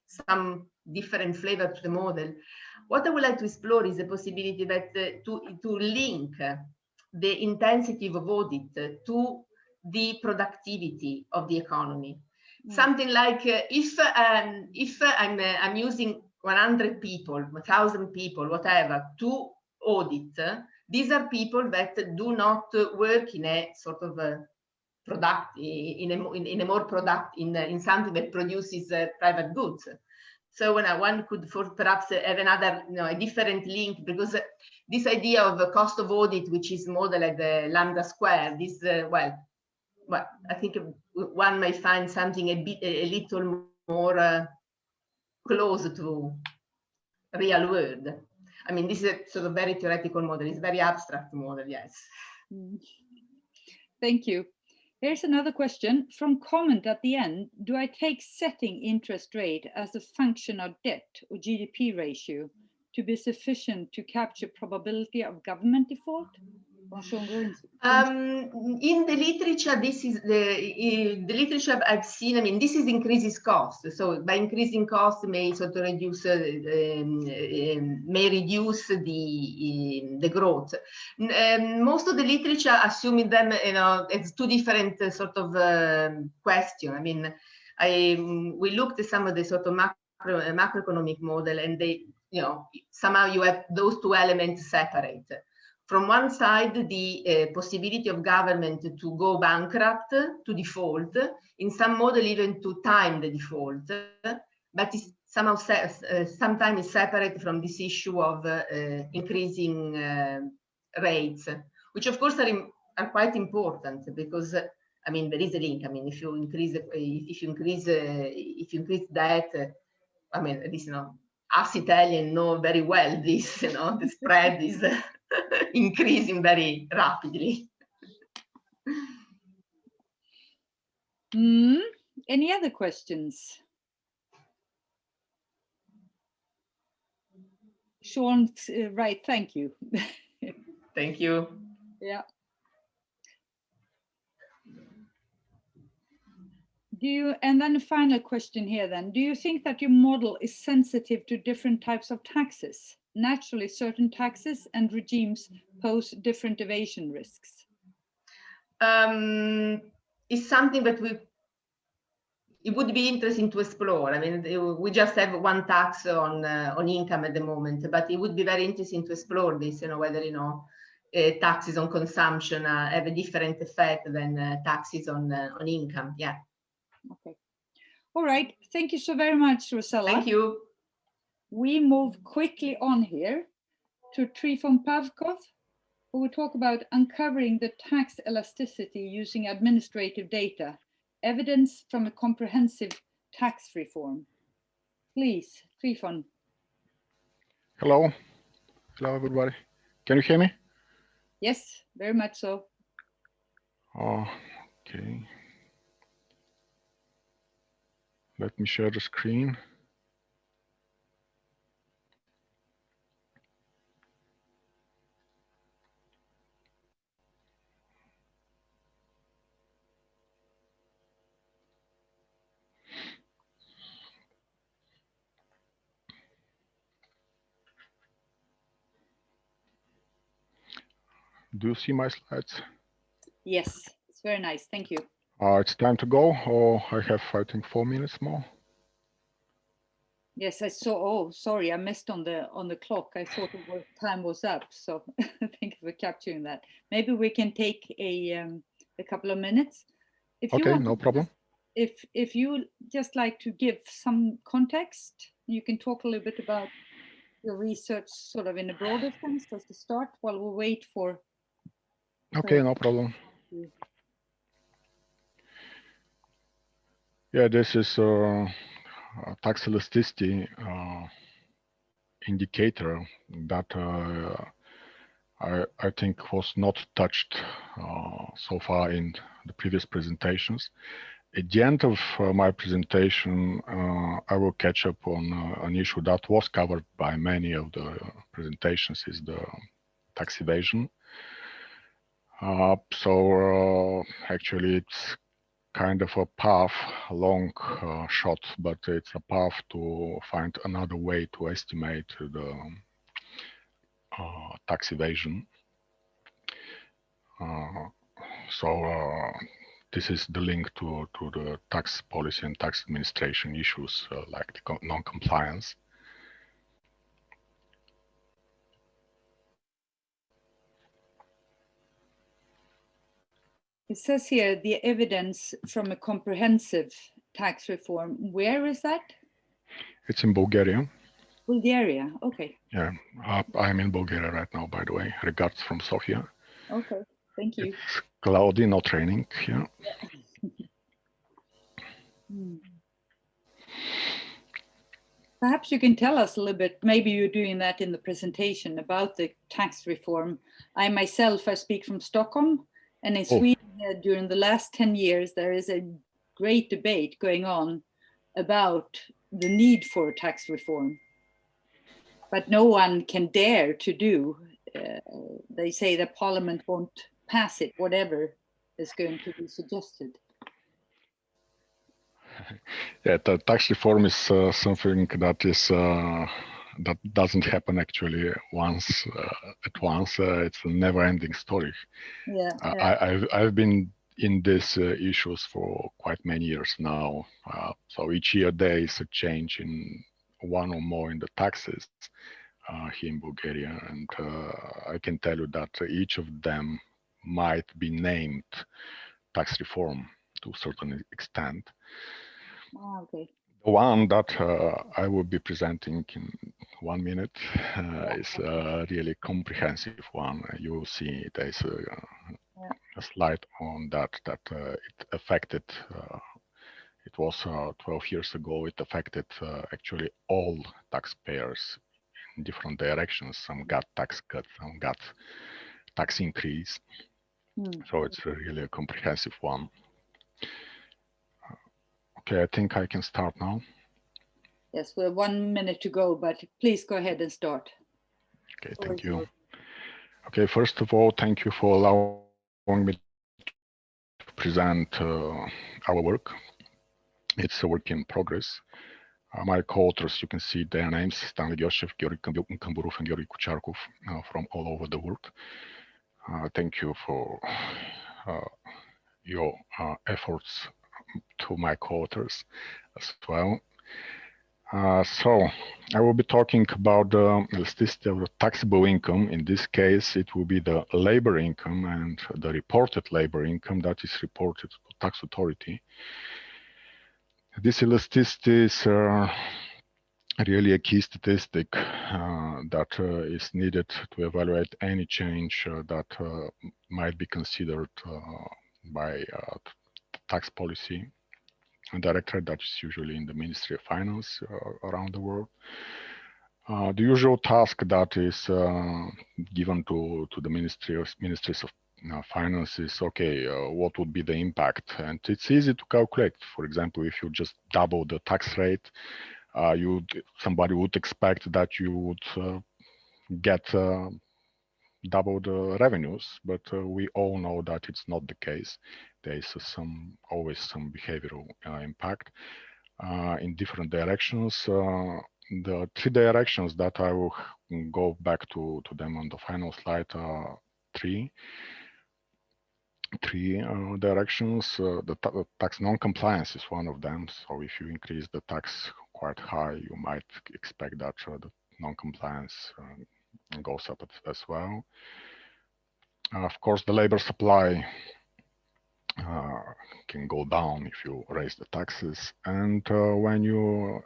some different flavor to the model, what I would like to explore is the possibility that to link the intensity of audit to the productivity of the economy. Something like if I'm using 100 people, 1,000 people, whatever, to audit, these are people that do not work in a sort of product in something that produces private goods. So when one could perhaps have another, a different link, because this idea of a cost of audit, which is modeled at the lambda square, this well, I think one may find something a little more close to real world. I mean, this is a sort of very theoretical model. It's a very abstract model, yes. Thank you. Here's another question from comment at the end. Do I take setting interest rate as a function of debt or GDP ratio to be sufficient to capture probability of government default? In the literature, this is the literature I've seen. I mean, this is increases cost. So by increasing cost, may sort of reduce the growth. Most of the literature assuming them, it's two different sort of question. I mean, we looked at some of the sort of macroeconomic model, and they, somehow you have those two elements separate. From one side, the possibility of government to go bankrupt, to default, in some model even to time the default, but it's somehow sometimes separate from this issue of increasing rates, which of course are quite important, because I mean, there is a link. I mean, if you increase debt, I mean, at least us Italians know very well this. The spread is increasing very rapidly. Any other questions? Sean, right, thank you. Thank you. Yeah. And then a final question here then. Do you think that your model is sensitive to different types of taxes? Naturally, certain taxes and regimes pose different evasion risks. It's something that it would be interesting to explore. I mean, we just have one tax on income at the moment, but it would be very interesting to explore this, whether, taxes on consumption have a different effect than taxes on income. Yeah. Okay. All right. Thank you so very much, Rosella. Thank you. We move quickly on here to Trifon Pavkov, who will talk about uncovering the tax elasticity using administrative data, evidence from a comprehensive tax reform. Please, Trifon. Hello. Hello, everybody. Can you hear me? Yes, very much so. Oh, okay. Let me share the screen. Do you see my slides? Yes, it's very nice. Thank you. It's time to go, or I have, I think, 4 minutes more. Yes, I saw. Oh, sorry, I missed on the clock. I thought time was up. So thank you for capturing that. Maybe we can take a couple of minutes. If you Okay, want, no problem. If you just like to give some context, you can talk a little bit about your research, sort of in a broader sense, as a start, while we wait for. Okay, no problem. Yeah, this is a tax elasticity indicator that I think was not touched so far in the previous presentations. At the end of my presentation, I will catch up on an issue that was covered by many of the presentations, is the tax evasion. Actually, it's kind of a path, a long shot, but it's a path to find another way to estimate the tax evasion. This is the link to the tax policy and tax administration issues like the non-compliance. It says here the evidence from a comprehensive tax reform. Where is that? It's in Bulgaria. Bulgaria. Okay. Yeah, I'm in Bulgaria right now, by the way. Regards from Sofia. Okay, thank you. It's cloudy, not raining. Yeah. Perhaps you can tell us a little bit, maybe you're doing that in the presentation, about the tax reform. I myself, I speak from Stockholm, and in Sweden during the last 10 years, there is a great debate going on about the need for tax reform. But no one can dare to do. They say that Parliament won't pass it, whatever is going to be suggested. Yeah, the tax reform is something that is that doesn't happen actually once at once. It's a never-ending story. Yeah, I've been in these issues for quite many years now. So each year there is a change in one or more in the taxes here in Bulgaria, and I can tell you that each of them might be named tax reform to a certain extent. Okay. The one that I will be presenting in 1 minute is a really comprehensive one. You will see there's a slide on that it affected, it was 12 years ago, it affected actually all taxpayers in different directions. Some got tax cut, some got tax increase. So it's really a comprehensive one. Okay, I think I can start now. Yes, we have 1 minute to go, but please go ahead and start. Okay, thank you. Okay, first of all, thank you for allowing me to present our work. It's a work in progress. My co-authors, you can see their names: Stanley Gyoshev, Georgi Kamburov, and Georgi Kucharkov from all over the world. Thank you for your efforts to my co-authors as well. So I will be talking about the elasticity of the taxable income. In this case, it will be the labor income and the reported labor income that is reported to tax authority. This elasticity is really a key statistic that is needed to evaluate any change that might be considered by tax policy directorate that is usually in the Ministry of Finance around the world. The usual task that is given to the ministries of Finance is, okay, what would be the impact? And it's easy to calculate. For example, if you just double the tax rate, somebody would expect that you would get double the revenues, but we all know that it's not the case. There is always some behavioral impact in different directions. The 3 directions that I will go back to them on the final slide are three directions. The tax non-compliance is one of them. So if you increase the tax quite high, you might expect that the non-compliance goes up as well. Of course, the labor supply can go down if you raise the taxes, and when you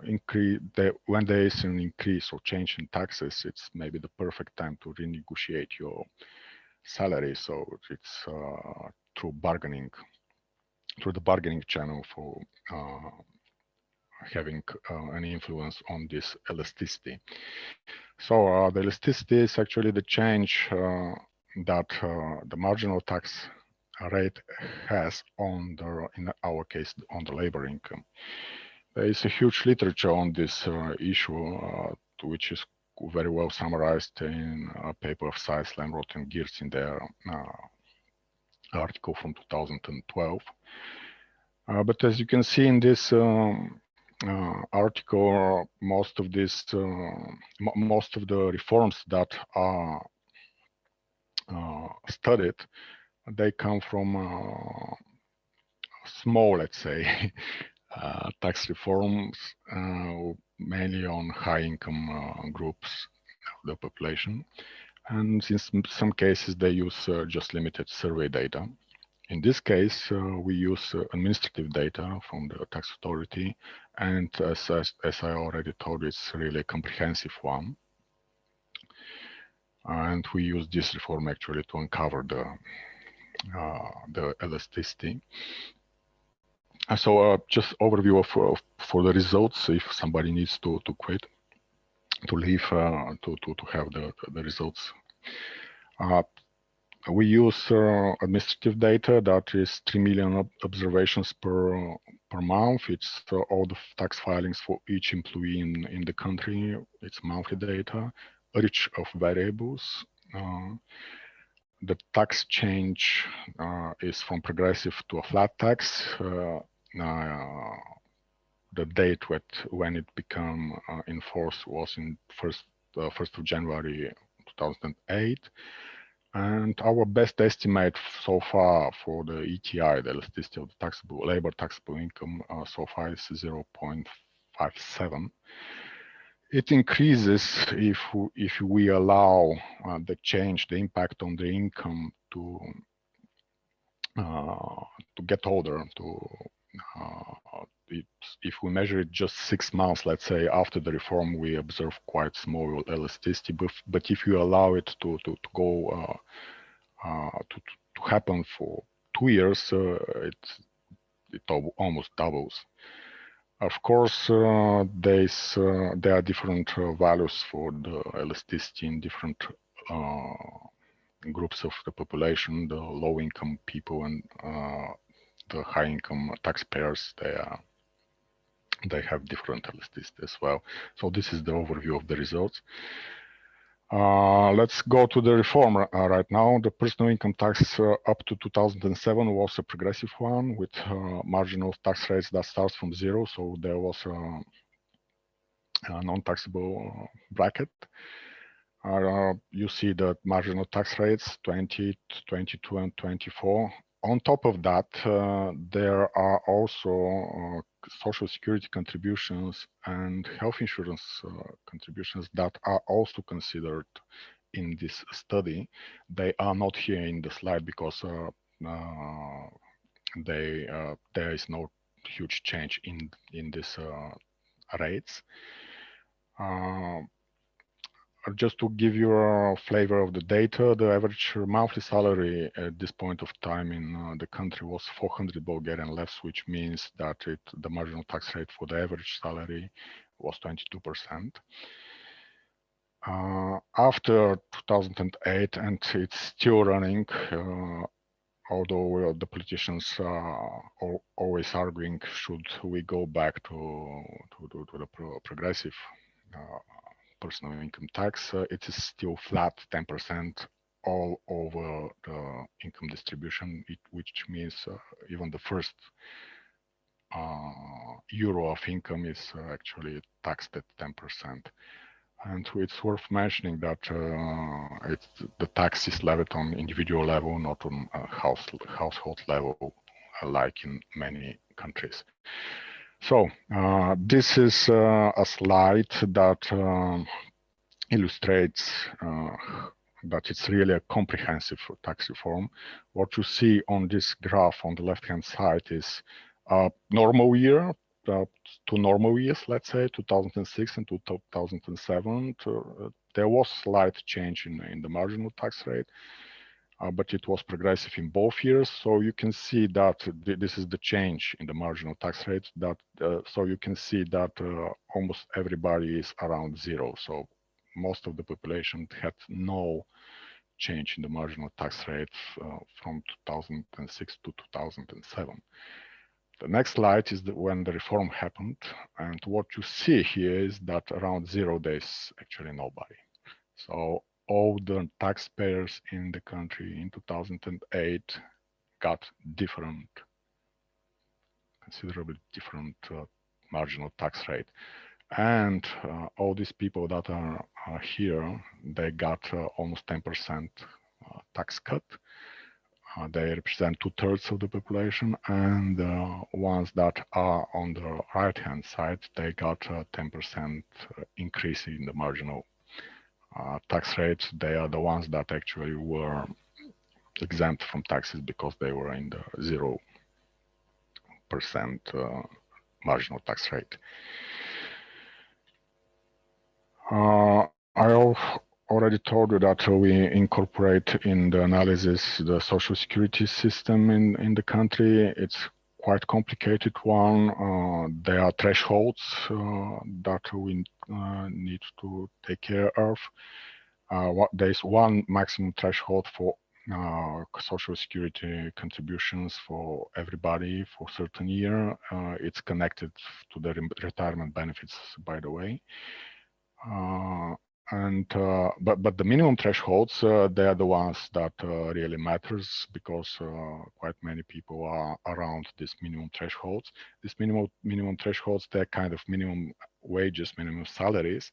when there is an increase or change in taxes, it's maybe the perfect time to renegotiate your salary. So it's through the bargaining channel for having any influence on this elasticity. So the elasticity is actually the change that the marginal tax rate has on in our case, on the labor income. There is a huge literature on this issue, which is very well summarized in a paper of Seisler, Roth, and Geertz in their article from 2012. But as you can see in this article, most of the reforms that are studied, they come from small, let's say, tax reforms, mainly on high-income groups of the population. And in some cases, they use just limited survey data. In this case, we use administrative data from the tax authority, and as I already told, it's really a comprehensive one. And we use this reform actually to uncover the elasticity. So just overview of for the results, if somebody needs to quit, to leave, to have the results. We use administrative data that is 3 million observations per month. It's all the tax filings for each employee in the country. It's monthly data, rich of variables. The tax change is from progressive to a flat tax. The date when it became in force was in 1st of January 2008. And our best estimate so far for the ETI, the elasticity of the labor taxable income, so far is 0.57. It increases if we allow the impact on the income to get older. If we measure it just 6 months, let's say, after the reform, we observe quite small elasticity. But if you allow it to go to happen for 2 years, it almost doubles. Of course, there are different values for the elasticity in different groups of the population. The low-income people and the high-income taxpayers, they have different elasticity as well. So this is the overview of the results. Let's go to the reform right now. The personal income tax up to 2007 was a progressive one with marginal tax rates that starts from 0. So there was a non-taxable bracket. You see the marginal tax rates 20, 22, and 24. On top of that, there are also social security contributions and health insurance contributions that are also considered in this study. They are not here in the slide because there is no huge change in these rates. Just to give you a flavor of the data, the average monthly salary at this point of time in the country was 400 Bulgarian levs, which means that the marginal tax rate for the average salary was 22%. After 2008, and it's still running, although the politicians are always arguing, should we go back to the progressive personal income tax, it is still flat 10% all over the income distribution, which means even the first euro of income is actually taxed at 10%. And it's worth mentioning that the tax is levied on individual level, not on household level, like in many countries. So this is a slide that illustrates that it's really a comprehensive tax reform. What you see on this graph on the left-hand side is a normal year, two normal years, let's say 2006 and 2007. There was slight change in the marginal tax rate, but it was progressive in both years. So you can see that this is the change in the marginal tax rate. So you can see that almost everybody is around zero. So most of the population had no change in the marginal tax rate from 2006 to 2007. The next slide is when the reform happened. And what you see here is that around 0 days, actually nobody. So all the taxpayers in the country in 2008 got considerably different marginal tax rate. And all these people that are here, they got almost 10% tax cut. They represent 2/3 of the population, and the ones that are on the right-hand side, they got a 10% increase in the marginal tax rates. They are the ones that actually were exempt from taxes because they were in the 0% marginal tax rate. I already told you that we incorporate in the analysis the social security system in the country. It's quite complicated one. There are thresholds that we need to take care of. There's one maximum threshold for social security contributions for everybody for a certain year. It's connected to the retirement benefits, by the way. But the minimum thresholds, they are the ones that really matters, because quite many people are around this minimum thresholds. These minimum thresholds, they're kind of minimum wages, minimum salaries,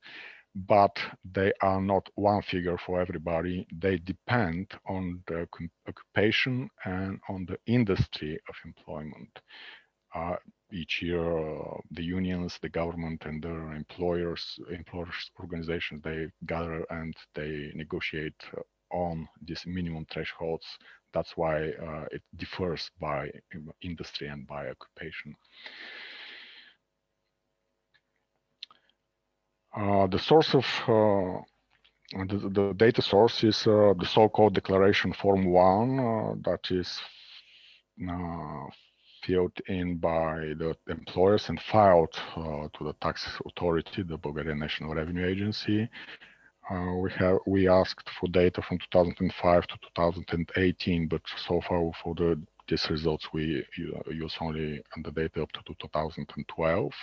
but they are not one figure for everybody. They depend on the occupation and on the industry of employment. Each year, the unions, the government, and their employers organizations, they gather and they negotiate on these minimum thresholds. That's why it differs by industry and by occupation. The source of the data source is the so-called declaration form 1 that is filled in by the employers and filed to the tax authority, the Bulgarian National Revenue Agency. We asked for data from 2005 to 2018, but so far for these results we use only the data up to 2012.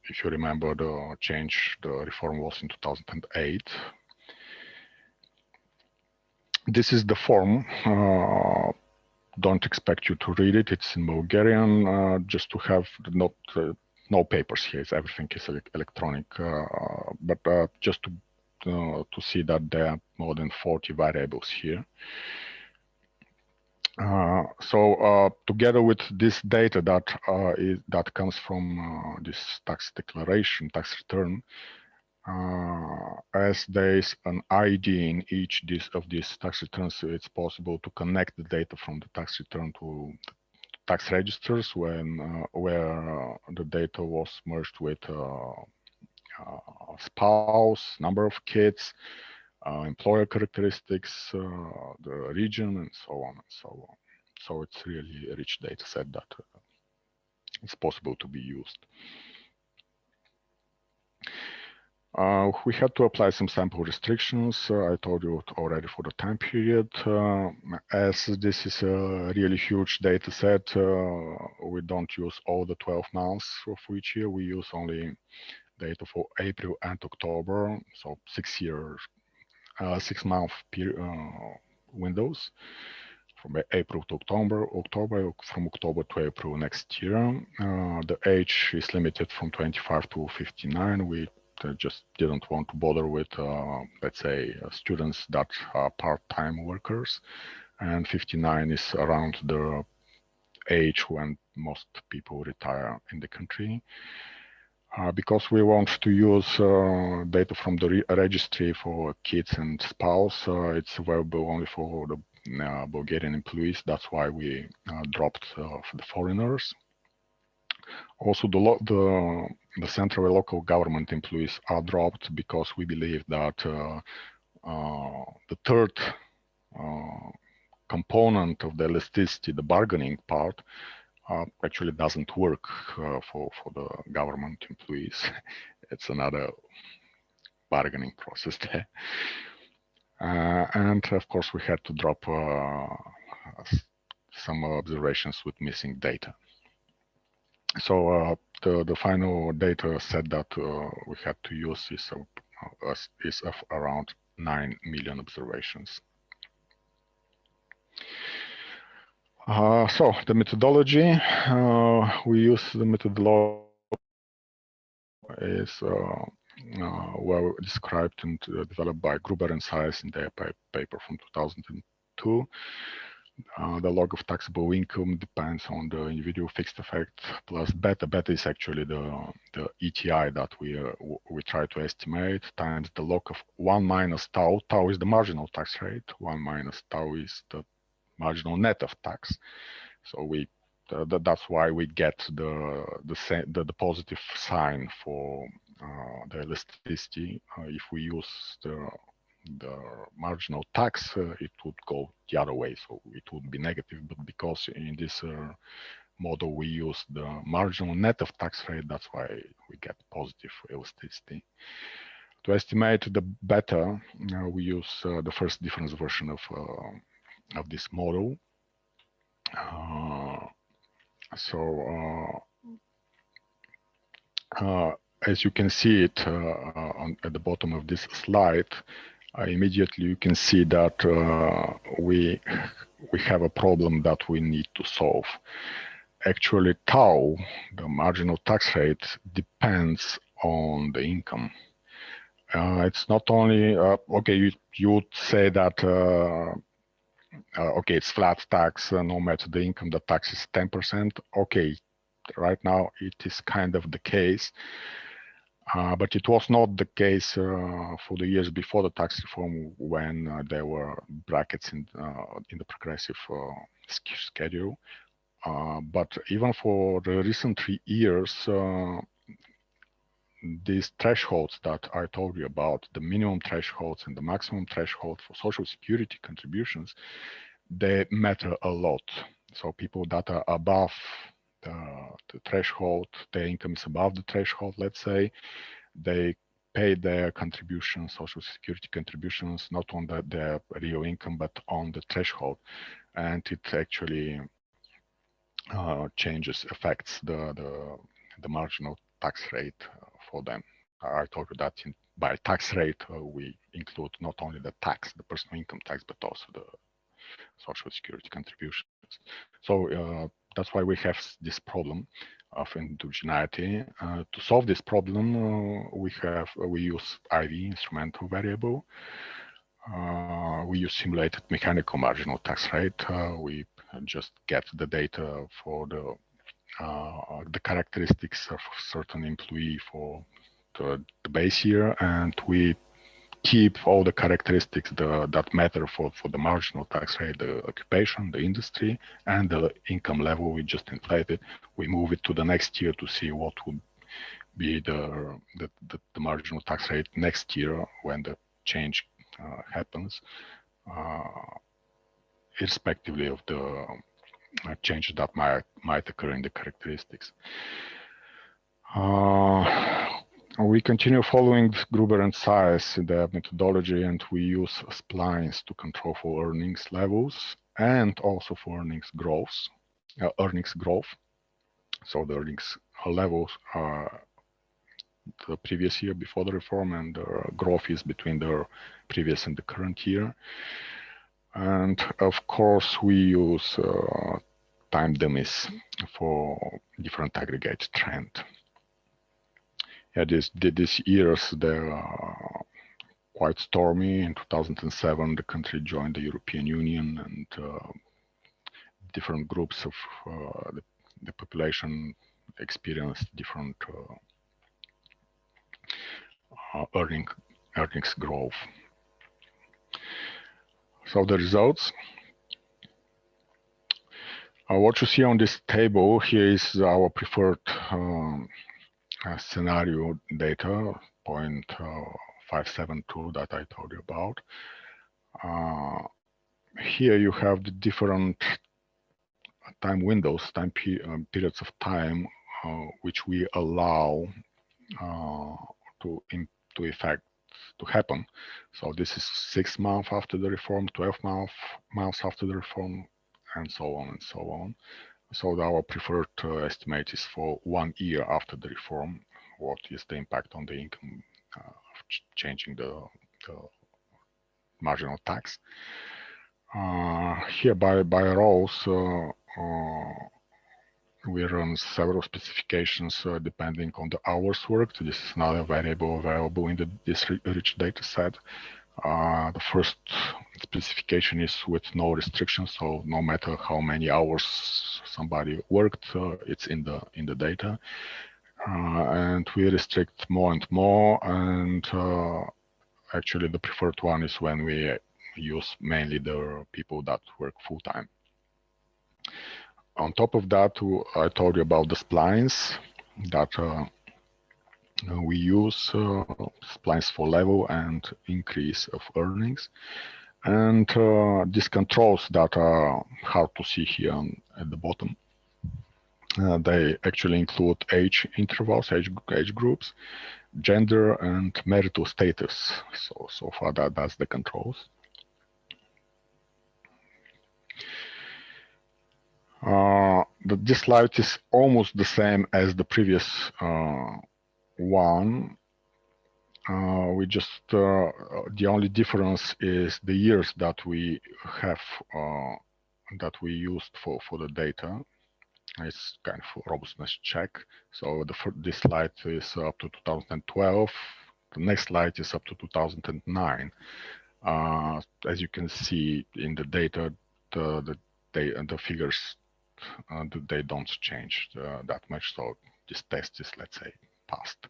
If you remember, the reform was in 2008. This is the form. Don't expect you to read it. It's in Bulgarian, just to have no papers here. Everything is electronic, but just to see that there are more than 40 variables here. Together with this data that comes from this tax declaration, tax return, as there is an ID in each of these tax returns, so it's possible to connect the data from the tax return to tax registers where the data was merged with spouse, number of kids, employer characteristics, the region, and so on and so on. So it's really a rich data set that is possible to be used. We had to apply some sample restrictions. I told you already for the time period. As this is a really huge data set, we don't use all the 12 months for each year. We use only data for April and October, so 6-month windows from April to October, from October to April next year. The age is limited from 25 to 59. We just didn't want to bother with, let's say, students that are part-time workers, and 59 is around the age when most people retire in the country. Because we want to use data from the registry for kids and spouse, it's available only for the Bulgarian employees. That's why we dropped the foreigners. Also, the central and local government employees are dropped because we believe that the third component of the elasticity, the bargaining part, actually doesn't work for the government employees. It's another bargaining process there. And of course, we had to drop some observations with missing data. So the final data set that we had to use is of around 9 million observations. So the methodology, we use the methodology is well described and developed by Gruber and Sayers in their paper from 2002. The log of taxable income depends on the individual fixed effect plus beta. Beta is actually the ETI that we try to estimate times the log of 1 minus tau. Tau is the marginal tax rate. 1 minus tau is the marginal net of tax. So that's why we get the positive sign for the elasticity. If we use the marginal tax, it would go the other way, so it would be negative. But because in this model we use the marginal net of tax rate, that's why we get positive elasticity. To estimate the beta, we use the first difference version of this model. As you can see it at the bottom of this slide, immediately you can see that we have a problem that we need to solve. Actually, tau, the marginal tax rate, depends on the income. It's not only okay. You would say that okay, it's flat tax, no matter the income, the tax is 10%. Okay, right now it is kind of the case. But it was not the case for the years before the tax reform, when there were brackets in the progressive schedule. But even for the recent 3 years, these thresholds that I told you about, the minimum thresholds and the maximum threshold for social security contributions, they matter a lot. So people that are above the threshold, their income is above the threshold, let's say, they pay their contributions, social security contributions, not on their real income, but on the threshold. And it actually affects the marginal tax rate for them. I told you that by tax rate, we include not only the tax, the personal income tax, but also the social security contributions. So that's why we have this problem of indigeneity. To solve this problem, we use IV, instrumental variable. We use simulated mechanical marginal tax rate. We just get the data for the characteristics of a certain employee for the base year, and we keep all the characteristics that matter for the marginal tax rate, the occupation, the industry, and the income level. We just inflate it. We move it to the next year to see what would be the marginal tax rate next year when the change happens, irrespectively of the changes that might occur in the characteristics. We continue following Gruber and Sayers in their methodology, and we use splines to control for earnings levels and also for earnings growth. So the earnings levels are the previous year before the reform, and the growth is between the previous and the current year. And of course, we use time dummies for different aggregate trend. Yeah, these years they're quite stormy. In 2007, the country joined the European Union, and different groups of the population experienced different earnings growth. So the results. What you see on this table here is our preferred scenario data, 0.572 that I told you about. Here you have the different time windows, periods of time which we allow to happen. So this is 6 months after the reform, 12 months after the reform, and so on and so on. So our preferred estimate is for 1 year after the reform. What is the impact on the income of changing the marginal tax? Here by rows, we run several specifications depending on the hours worked. This is another variable available in this rich data set. The first specification is with no restrictions, so no matter how many hours somebody worked, it's in the data. And we restrict more and more, and actually the preferred one is when we use mainly the people that work full-time. On top of that, I told you about the splines that we use splines for level and increase of earnings. And these controls that are hard to see here at the bottom, they actually include age intervals, age groups, gender, and marital status. So far that's the controls. This slide is almost the same as the previous one. We just the only difference is the years that we have that we used for the data. It's kind of a robustness check. So this slide is up to 2012. The next slide is up to 2009. As you can see in the data, the figures they don't change that much. So this test is, let's say, passed.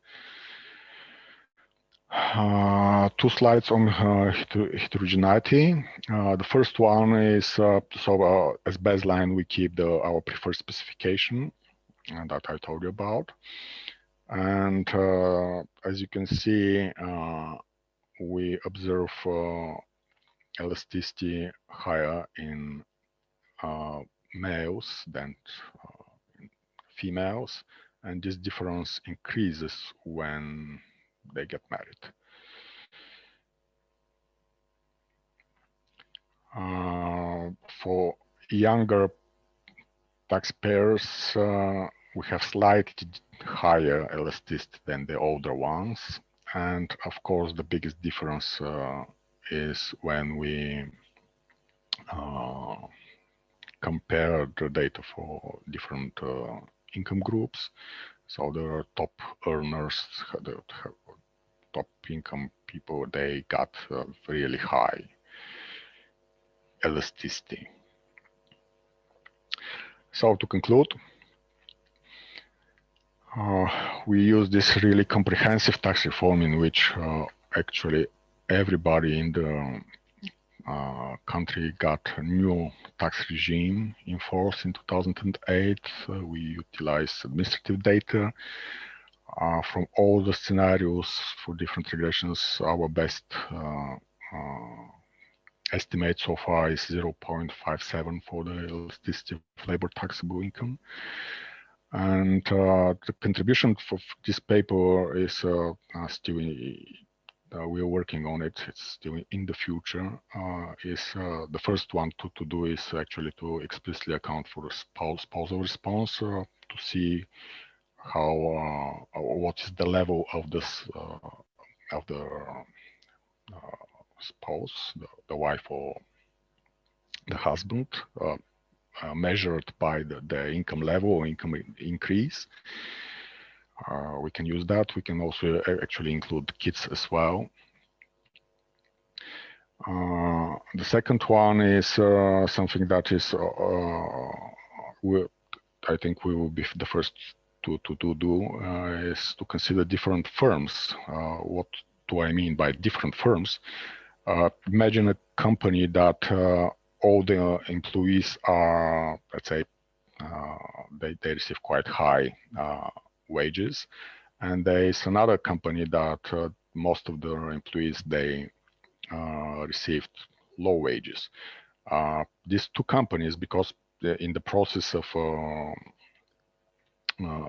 2 slides on heterogeneity. The first one is as baseline we keep our preferred specification that I told you about, and as you can see, we observe elasticity higher in males than females, and this difference increases when they get married. For younger taxpayers, we have slightly higher elasticity than the older ones, and of course the biggest difference is when we compare the data for different income groups. So the top earners, the top income people, they got really high elasticity. So to conclude, we use this really comprehensive tax reform in which actually everybody in the country got a new tax regime in force in 2008. We utilize administrative data from all the scenarios for different regressions. Our best estimate so far is 0.57 for the elasticity of labor taxable income. And the contribution for this paper is still we are working on it. It's still in the future. The first one to do is actually to explicitly account for spousal response to see how what is the level of this of the spouse, the wife or the husband, measured by the income level or income increase. we can use that. We can also actually include kids as well. The second one is something that is, I think we will be the first to do is to consider different firms. What do I mean by different firms? Imagine a company that all the employees are, let's say, they receive quite high wages, and there is another company that most of the employees they received low wages. These two companies, because in the process of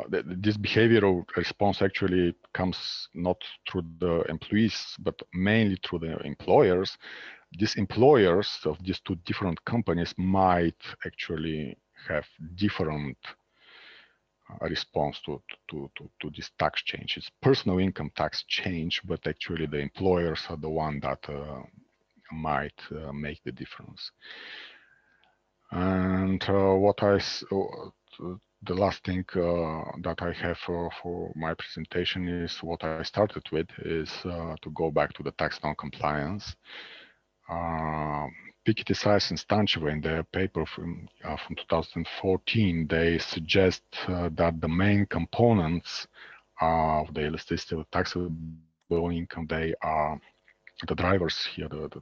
this behavioral response actually comes not through the employees, but mainly through the employers. These employers of these two different companies might actually have different response to this tax change. It's personal income tax change, but actually the employers are the one that might make the difference. And the last thing that I have for my presentation is what I started with, is to go back to the tax non-compliance. Piketty, Sayers, and Stancheva in their paper from 2014, they suggest that the main components of the elasticity of taxable income, they are the drivers here, the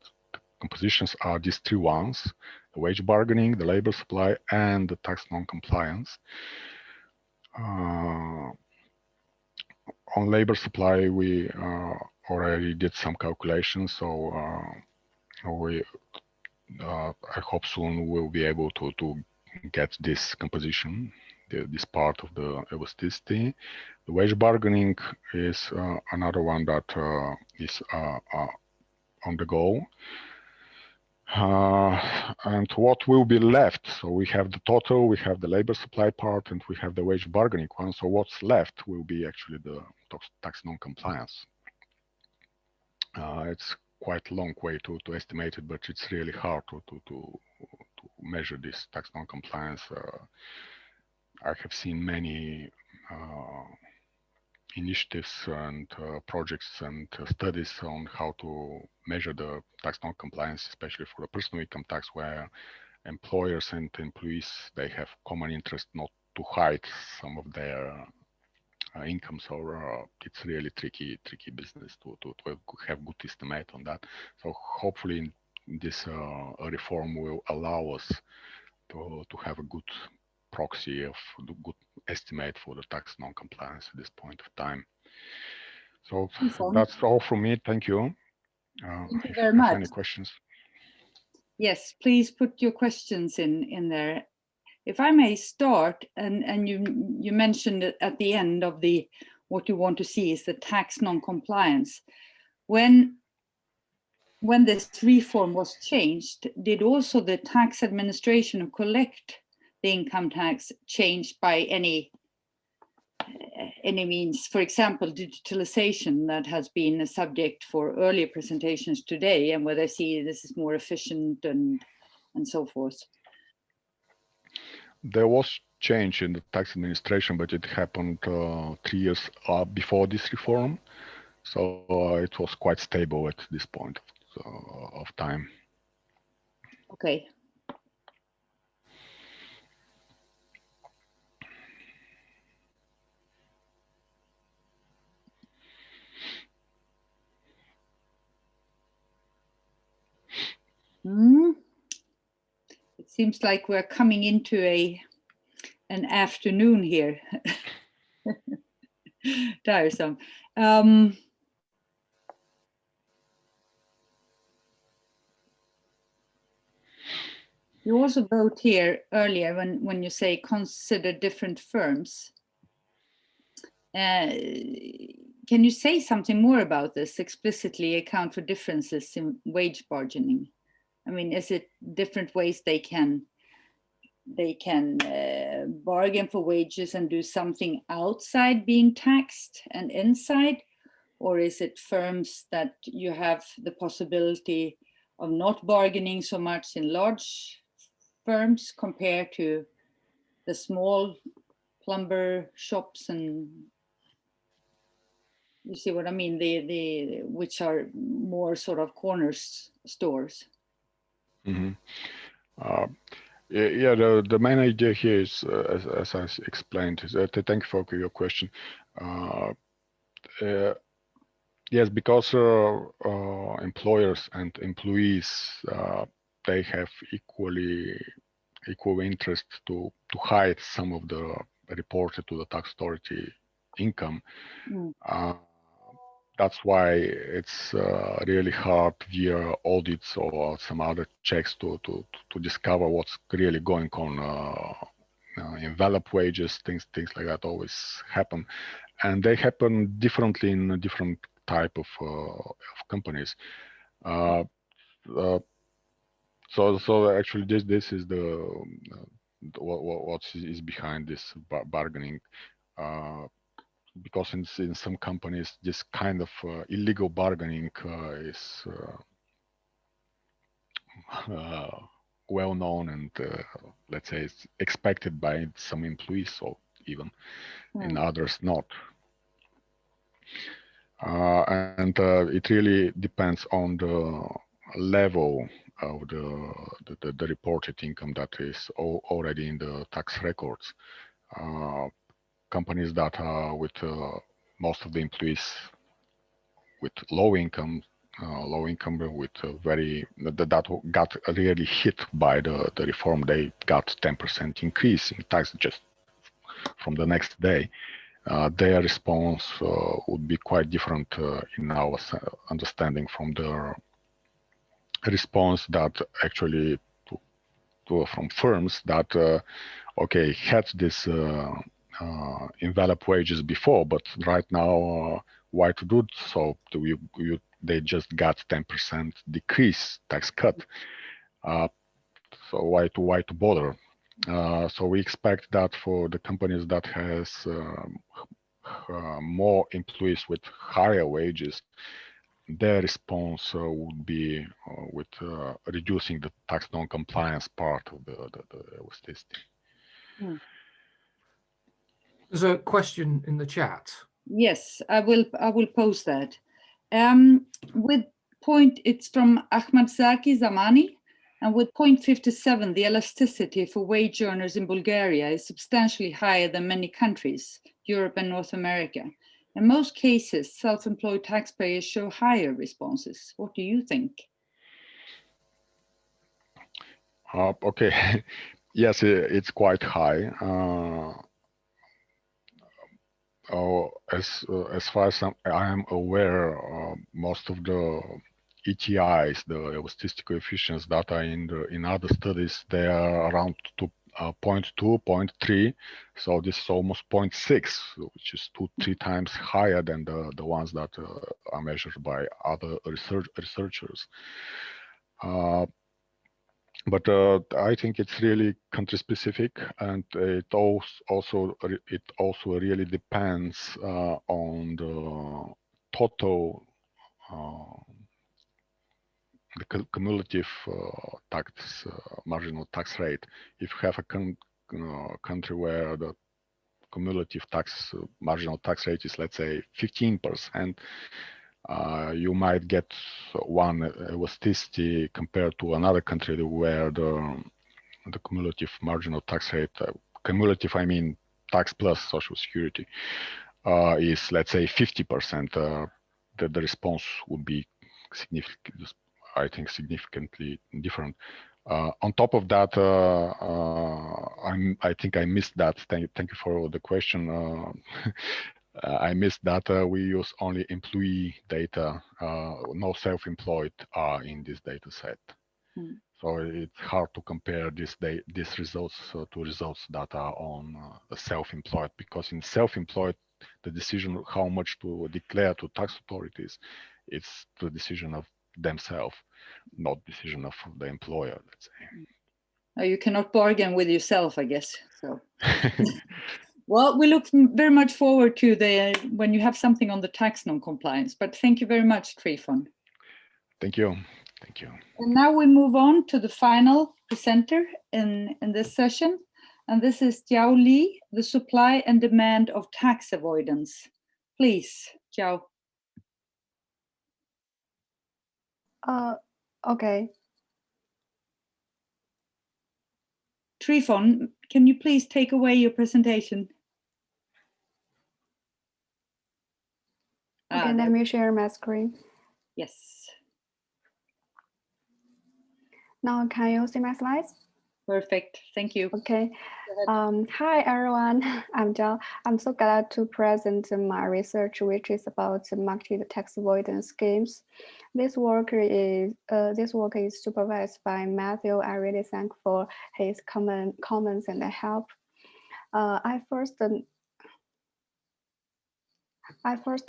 compositions are these three ones: the wage bargaining, the labor supply, and the tax non-compliance. On labor supply, we already did some calculations, so I hope soon we'll be able to get this composition, this part of the elasticity. The wage bargaining is another one that is on the go. And what will be left? So we have the total, we have the labor supply part, and we have the wage bargaining one. So what's left will be actually the tax non-compliance. It's quite a long way to estimate it, but it's really hard to measure this tax non-compliance. I have seen many initiatives and projects and studies on how to measure the tax non-compliance, especially for the personal income tax, where employers and employees, they have common interest not to hide some of their incomes, or it's really tricky business to have good estimate on that. So hopefully this reform will allow us to have a good proxy of the good estimate for the tax non-compliance at this point of time. So that's all from me. Thank you. Thank you if very you have much. any questions. Yes, please put your questions in there. If I may start, and you mentioned at the end of what you want to see is the tax non-compliance. When this reform was changed, did also the tax administration who collect the income tax change by any means? For example, digitalization, that has been a subject for earlier presentations today, and where they see this is more efficient and so forth. There was change in the tax administration, but it happened 3 years before this reform. So it was quite stable at this point of time. Okay. It seems like we're coming into an afternoon here. Tiresome. You also wrote here earlier when you say consider different firms. Can you say something more about this? Explicitly account for differences in wage bargaining. I mean, is it different ways they can bargain for wages and do something outside being taxed and inside? Or is it firms that you have the possibility of not bargaining so much in large firms compared to the small plumber shops and You see what I mean? The which are more sort of corner stores. Mm-hmm. Yeah, the main idea here is, as I explained, is that, thank you for your question. Yes, because employers and employees, they have equal interest to hide some of the reported to the tax authority income. That's why it's really hard via audits or some other checks to discover what's really going on. Envelope wages, things like that always happen, and they happen differently in different type of companies. So actually, this is what is behind this bargaining. Because in some companies, this kind of illegal bargaining is well known and let's say it's expected by some employees, or even in others not. And it really depends on the level of the reported income that is already in the tax records. Companies that are with most of the employees with low income with very that got really hit by the reform, they got 10% increase in tax just from the next day. Their response would be quite different in our understanding from the response that actually from firms that okay, had this envelope wages before, but right now why to do so? They just got 10% decrease tax cut. So why to bother? So we expect that for the companies that has more employees with higher wages, their response would be with reducing the tax non-compliance part of the elasticity. There's a question in the chat. Yes, I will post that. It's from Ahmad Zaki Zamani, and with 0.57, the elasticity for wage earners in Bulgaria is substantially higher than many countries, Europe and North America. In most cases, self-employed taxpayers show higher responses. What do you think? Okay, yes, it's quite high. As far as I am aware, most of the ETIs, the elasticity coefficients that are in other studies, they are around 0.2, 0.3. So this is almost 0.6, which is 2-3 times higher than the ones that are measured by other researchers. But I think it's really country specific, and it also really depends on the total the cumulative marginal tax rate. If you have a country where the cumulative marginal tax rate is, let's say, 15%, you might get one elasticity compared to another country where the cumulative marginal tax rate, cumulative I mean tax plus social security, is, let's say, 50%. The response would be significantly different. On top of that, I think I missed that. Thank you for the question. I missed that we use only employee data. No self-employed are in this data set. So it's hard to compare these results to results that are on self-employed, because in self-employed, the decision of how much to declare to tax authorities, it's the decision of themselves, not decision of the employer, let's say. You cannot bargain with yourself, I guess. So. Well, we look very much forward to when you have something on the tax non-compliance, but thank you very much, Trifon. Thank you. Thank you. And now we move on to the final presenter in this session. And this is Jiao Li, the supply and demand of tax avoidance. Please, Jiao. Okay. Trifon, can you please take away your presentation? Okay, let me share my screen. Yes. Now, can you see my slides? Perfect. Thank you. Okay. Hi, everyone. I'm Jiao. I'm so glad to present my research, which is about market tax avoidance schemes. This work is supervised by Matthew. I really thank for his comments and help. I first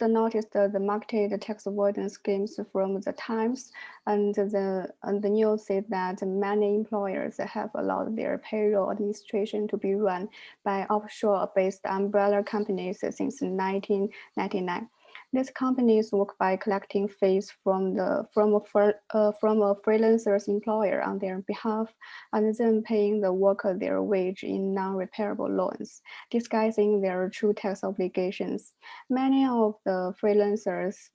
noticed the market tax avoidance schemes from the Times, and the news said that many employers have allowed their payroll administration to be run by offshore-based umbrella companies since 1999. These companies work by collecting fees from a freelancer's employer on their behalf, and then paying the worker their wage in non-repairable loans, disguising their true tax obligations. Many of the freelancers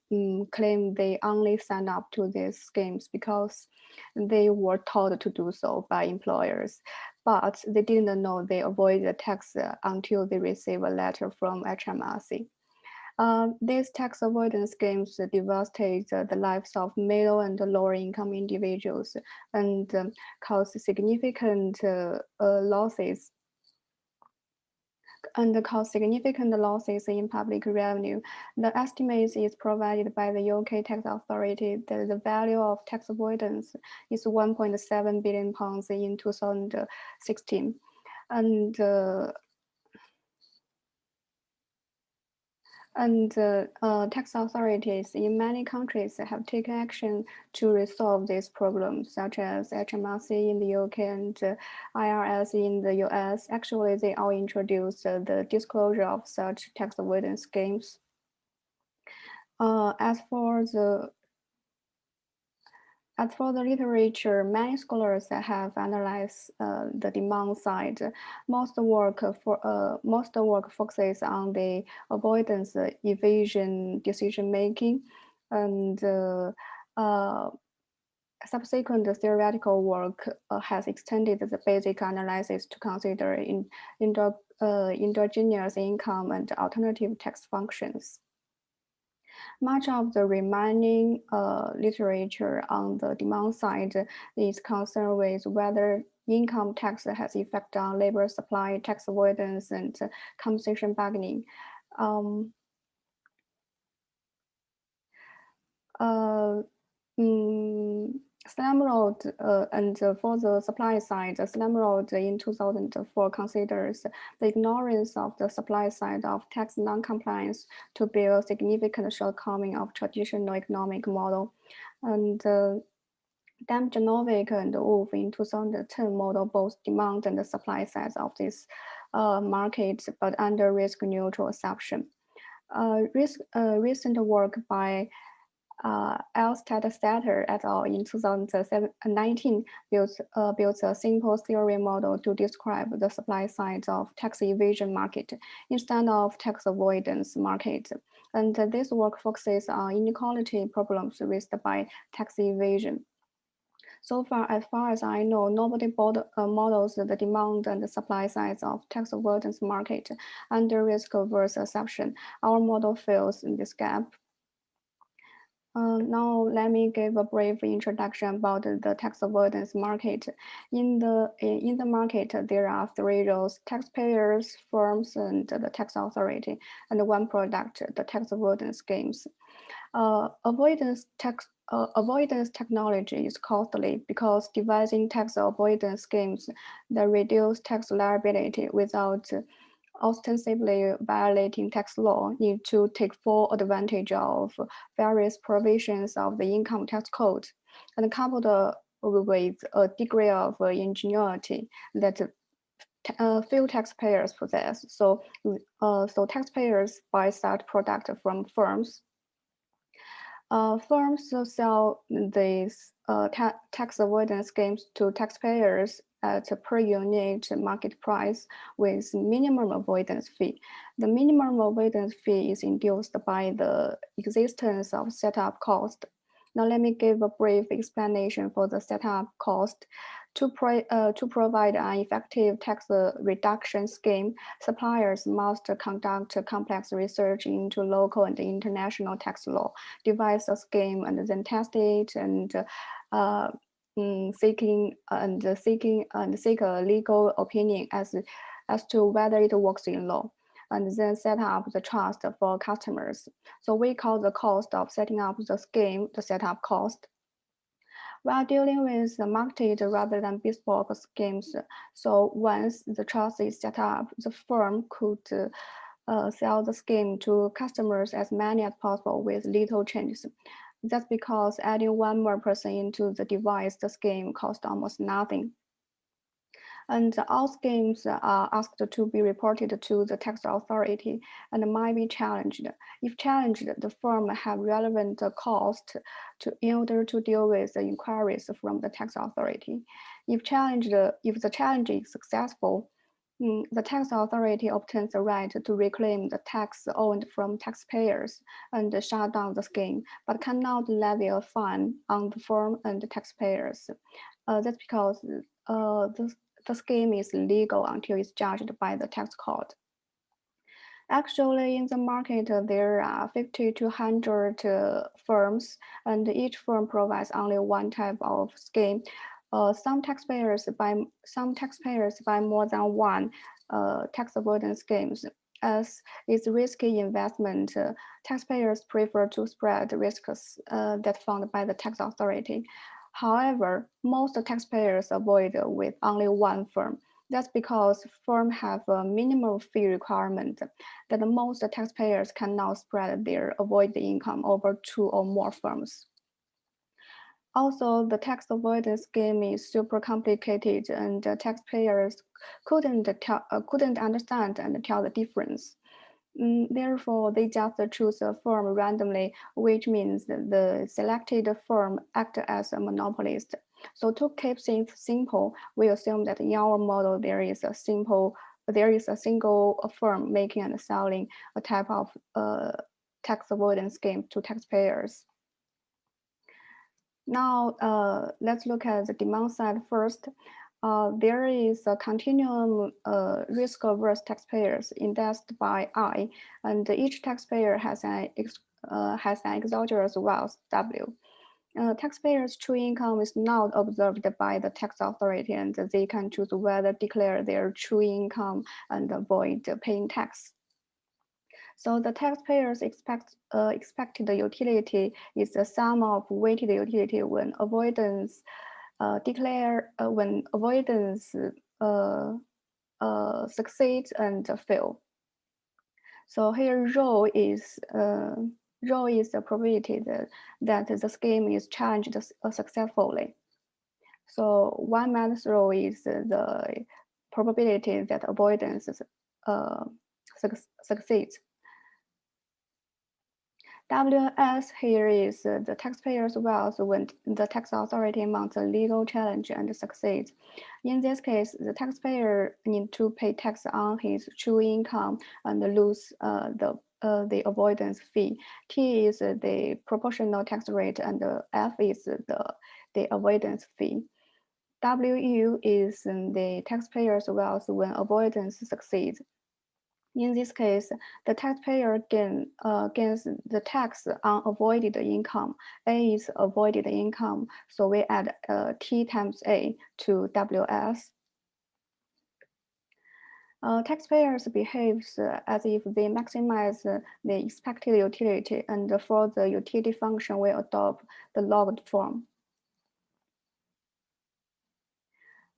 claim they only signed up to these schemes because they were told to do so by employers, but they didn't know they avoided tax until they receive a letter from HMRC. These tax avoidance schemes devastate the lives of middle and lower income individuals and cause significant losses in public revenue. The estimate is provided by the UK tax authority that the value of tax avoidance is £1.7 billion in 2016. Tax authorities in many countries have taken action to resolve these problems, such as HMRC in the UK and IRS in the US. Actually, they all introduced the disclosure of such tax avoidance schemes. As for the literature, many scholars have analyzed the demand side. Most work focuses on the avoidance, evasion, decision making, and subsequent theoretical work has extended the basic analysis to consider endogenous income and alternative tax functions. Much of the remaining literature on the demand side is concerned with whether income tax has effect on labor supply, tax avoidance, and compensation bargaining. Slumroad and for the supply side, Slumroad in 2004 considers the ignorance of the supply side of tax non-compliance to be a significant shortcoming of traditional economic model. And Damjanovic and Wolf in 2010 model both demand and the supply sides of this market, but under risk-neutral assumption. Recent work by Elstad-Statter et al. In 2019 built a simple theory model to describe the supply side of tax evasion market instead of tax avoidance market. And this work focuses on inequality problems raised by tax evasion. So far, as far as I know, nobody models the demand and the supply sides of tax avoidance market under risk-averse assumption. Our model fills in this gap. Now let me give a brief introduction about the tax avoidance market. In the market, there are three roles: taxpayers, firms, and the tax authority, and one product, the tax avoidance schemes. Avoidance technology is costly because devising tax avoidance schemes that reduce tax liability without ostensibly violating tax law need to take full advantage of various provisions of the income tax code, and coupled with a degree of ingenuity that few taxpayers possess. So taxpayers buy such product from firms. Firms sell these tax avoidance schemes to taxpayers at a per unit market price with minimum avoidance fee. The minimum avoidance fee is induced by the existence of setup cost Now let me give a brief explanation for the setup cost. To provide an effective tax reduction scheme, suppliers must conduct complex research into local and international tax law, devise a scheme, and then test it, and seek a legal opinion as to whether it works in law, and then set up the trust for customers. So we call the cost of setting up the scheme the setup cost. While dealing with the marketed rather than bespoke schemes, so once the trust is set up, the firm could sell the scheme to customers as many as possible with little changes. That's because adding one more person into the device, the scheme costs almost nothing. And all schemes are asked to be reported to the tax authority and might be challenged. If challenged, the firm have relevant cost in order to deal with the inquiries from the tax authority. If the challenge is successful, the tax authority obtains the right to reclaim the tax owed from taxpayers and shut down the scheme, but cannot levy a fine on the firm and the taxpayers. That's because the scheme is legal until it's judged by the tax court. Actually, in the market, there are 50 to 100 firms, and each firm provides only one type of scheme. Some taxpayers buy more than one tax avoidance schemes. As it's risky investment, taxpayers prefer to spread risks that found by the tax authority. However, most taxpayers avoid with only one firm. That's because firms have a minimum fee requirement that most taxpayers cannot spread their avoided income over two or more firms. Also, the tax avoidance scheme is super complicated, and taxpayers couldn't understand and tell the difference. Therefore, they just choose a firm randomly, which means the selected firm acts as a monopolist. So to keep things simple, we assume that in our model there is a single firm making and selling a type of tax avoidance scheme to taxpayers. Now, let's look at the demand side first. There is a continuum risk-averse taxpayers indexed by I, and each taxpayer has an exogenous wealth W. Taxpayers' true income is not observed by the tax authority, and they can choose whether to declare their true income and avoid paying tax. So the taxpayers expected utility is the sum of weighted utility when avoidance succeeds and fail. So here rho is the probability that the scheme is challenged successfully. So 1 minus rho is the probability that avoidance succeeds. WS here is the taxpayer's wealth when the tax authority mounts a legal challenge and succeeds. In this case, the taxpayer needs to pay tax on his true income and lose the avoidance fee. T is the proportional tax rate, and F is the avoidance fee. WU is the taxpayer's wealth when avoidance succeeds. In this case, the taxpayer gains the tax on avoided income. A is avoided income, so we add T times A to WS. Taxpayers behave as if they maximize the expected utility, and for the utility function, we adopt the logged form.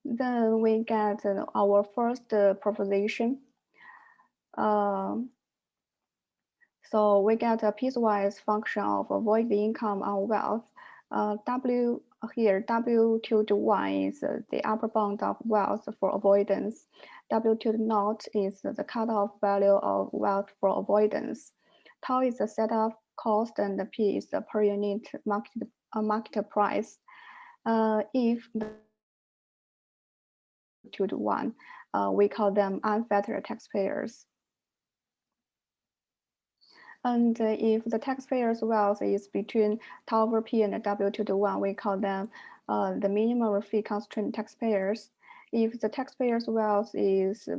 Then we get our first proposition. So we get a piecewise function of avoided income on wealth. W here, W tilde 1 is the upper bound of wealth for avoidance. W tilde 0 is the cutoff value of wealth for avoidance. Tau is the setup cost, and the P is the per unit market price. If the tilde 1, we call them unfettered taxpayers. And if the taxpayer's wealth is between tau over p and W to the 1, we call them the minimum fee constraint taxpayers. If the taxpayer's wealth is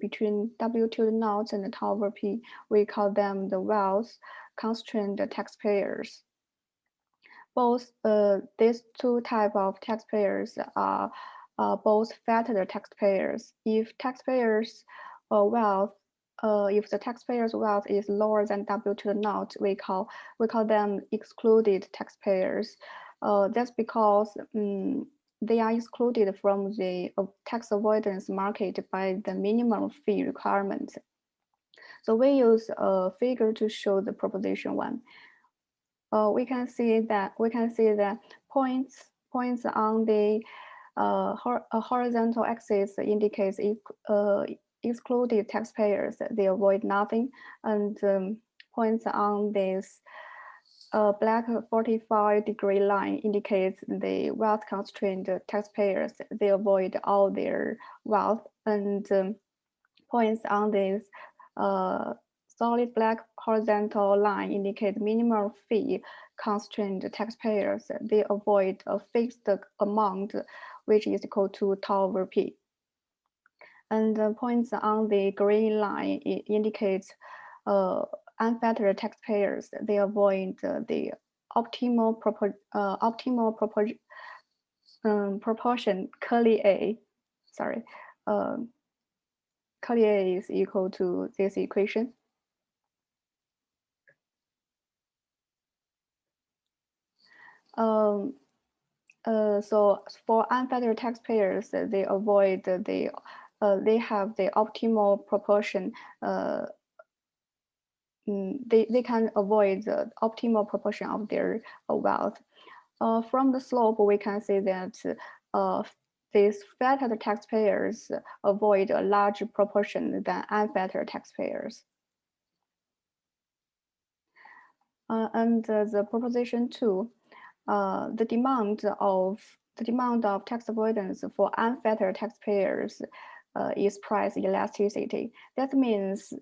between W to the 0 and tau over p, we call them the wealth constrained taxpayers. Both these two types of taxpayers are both fettered taxpayers. If taxpayers' wealth if the taxpayer's wealth is lower than W to the 0, we call them excluded taxpayers. That's because they are excluded from the tax avoidance market by the minimum fee requirement. So we use a figure to show the proposition 1. We can see that points on the horizontal axis indicates excluded taxpayers. They avoid nothing, and points on this black 45-degree line indicates the wealth constrained taxpayers. They avoid all their wealth, and points on this solid black horizontal line indicate minimum fee constrained taxpayers. They avoid a fixed amount, which is equal to tau over p. And the points on the green line indicates unfettered taxpayers. They avoid the optimal proportion curly A. Sorry, curly A is equal to this equation. So for unfettered taxpayers, they avoid the they have the optimal proportion. They can avoid the optimal proportion of their wealth. From the slope, we can see that these fettered taxpayers avoid a larger proportion than unfettered taxpayers. And the proposition 2, the demand of tax avoidance for unfettered taxpayers is price elasticity. That means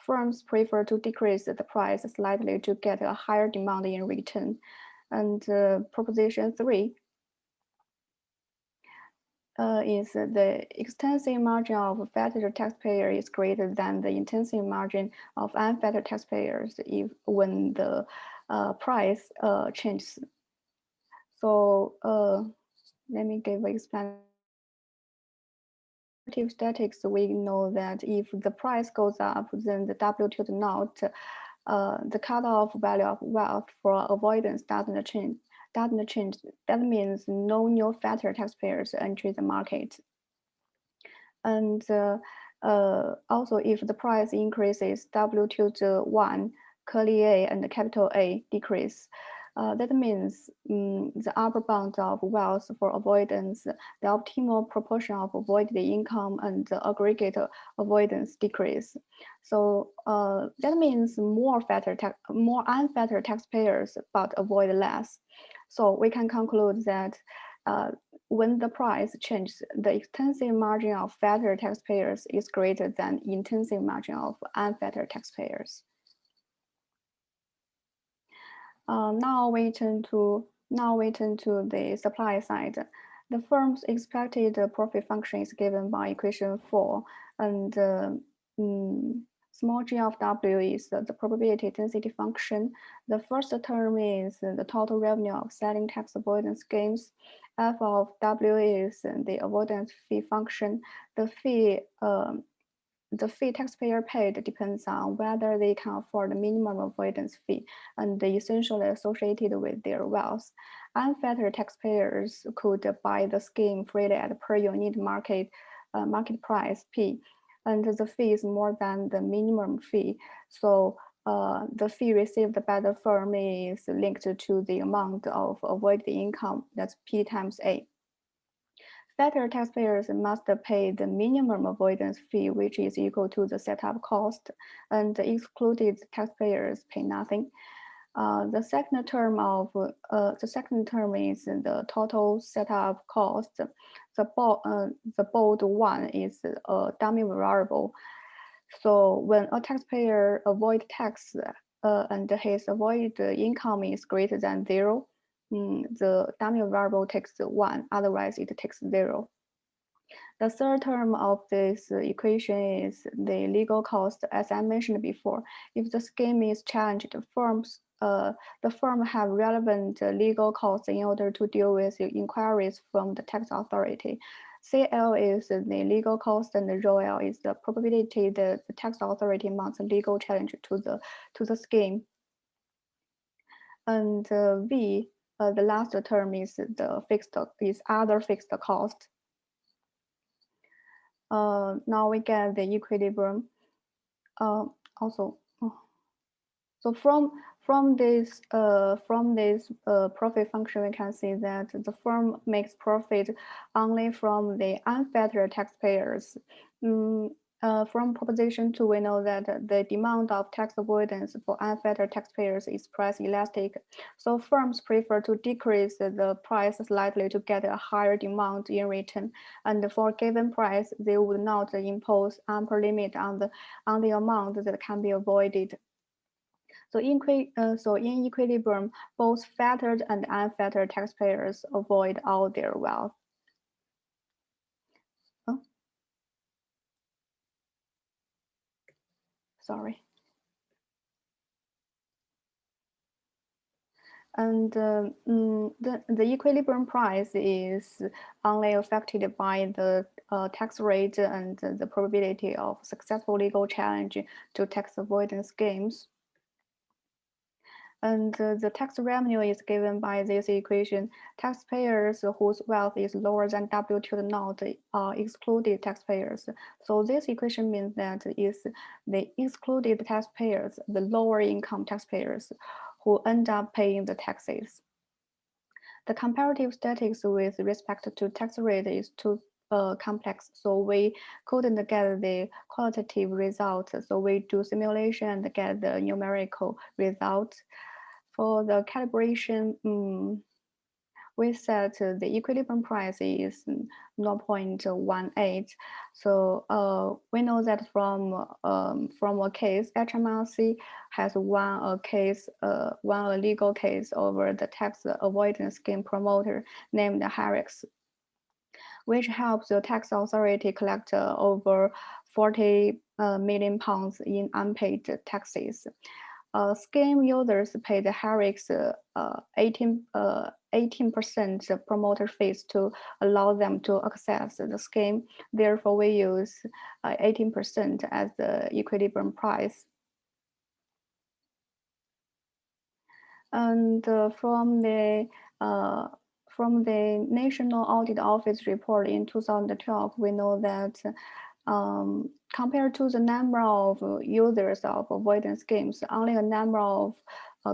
firms prefer to decrease the price slightly to get a higher demand in return. And proposition 3 is the extensive margin of fettered taxpayer is greater than the intensive margin of unfettered taxpayers when the price changes. So let me give an explanation. Statistics, we know that if the price goes up, then the W to the 0, the cutoff value of wealth for avoidance doesn't change. That means no new fettered taxpayers enter the market. And also, if the price increases, W to the 1, curly A and capital A decrease. That means the upper bound of wealth for avoidance, the optimal proportion of avoided income, and the aggregate avoidance decrease. So that means more unfettered taxpayers, but avoid less. So we can conclude that when the price changes, the extensive margin of fettered taxpayers is greater than intensive margin of unfettered taxpayers. Now we turn to the supply side. The firm's expected profit function is given by equation 4, and small g of W is the probability density function. The first term is the total revenue of selling tax avoidance schemes. F of W is the avoidance fee function. The fee taxpayer paid depends on whether they can afford the minimum avoidance fee and essentially associated with their wealth. Unfettered taxpayers could buy the scheme freely at per unit market price P, and the fee is more than the minimum fee. So the fee received by the firm is linked to the amount of avoided income, that's P times A. Fettered taxpayers must pay the minimum avoidance fee, which is equal to the setup cost, and the excluded taxpayers pay nothing. The second term is the total setup cost. The bold one is a dummy variable. So when a taxpayer avoids tax and his avoided income is greater than 0, the dummy variable takes 1, otherwise it takes 0. The third term of this equation is the legal cost. As I mentioned before, if the scheme is challenged, the firm have relevant legal costs in order to deal with inquiries from the tax authority. CL is the legal cost, and the rho L is the probability that the tax authority mounts a legal challenge to the scheme. And V, the last term is the other fixed cost. Now we get the equilibrium. Also, so from this profit function, we can see that the firm makes profit only from the unfettered taxpayers. From proposition 2, we know that the demand of tax avoidance for unfettered taxpayers is price elastic. So firms prefer to decrease the price slightly to get a higher demand in return. And for a given price, they would not impose upper limit on the amount that can be avoided. So in equilibrium, both fettered and unfettered taxpayers avoid all their wealth. Oh. Sorry. And the equilibrium price is only affected by the tax rate and the probability of successful legal challenge to tax avoidance schemes. And the tax revenue is given by this equation. Taxpayers whose wealth is lower than W tilde naught are excluded taxpayers. So this equation means that is the excluded taxpayers, the lower income taxpayers, who end up paying the taxes. The comparative statistics with respect to tax rate is too complex, so we couldn't get the qualitative result. So we do simulation and get the numerical result. For the calibration, we set the equilibrium price is 0.18. So we know that from a case, HMRC has won a legal case over the tax avoidance scheme promoter named Harris, which helps the tax authority collect over 40 million pounds in unpaid taxes. Scheme users paid Harris 18% promoter fees to allow them to access the scheme. Therefore, we use 18% as the equilibrium price. And from the National Audit Office report in 2012, we know that compared to the number of users of avoidance schemes, only a number of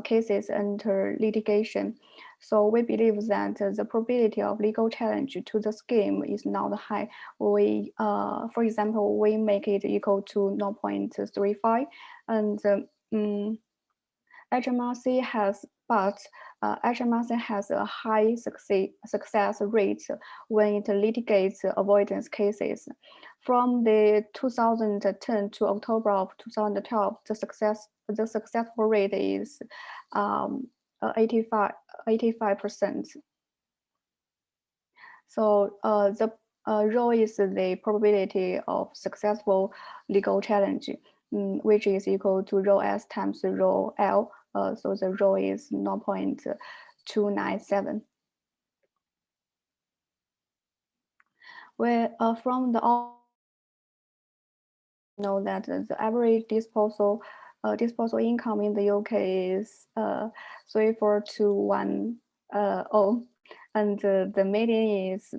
cases enter litigation. So we believe that the probability of legal challenge to the scheme is not high. We, for example, we make it equal to 0.35, and HMRC has, HMRC has a high success rate when it litigates avoidance cases. From the 2010 to October of 2012, the successful rate is 85%. So the rho is the probability of successful legal challenge, which is equal to rho S times rho L. So the rho is 0.297. Where from the know that the average disposal income in the UK is 34210, and the median is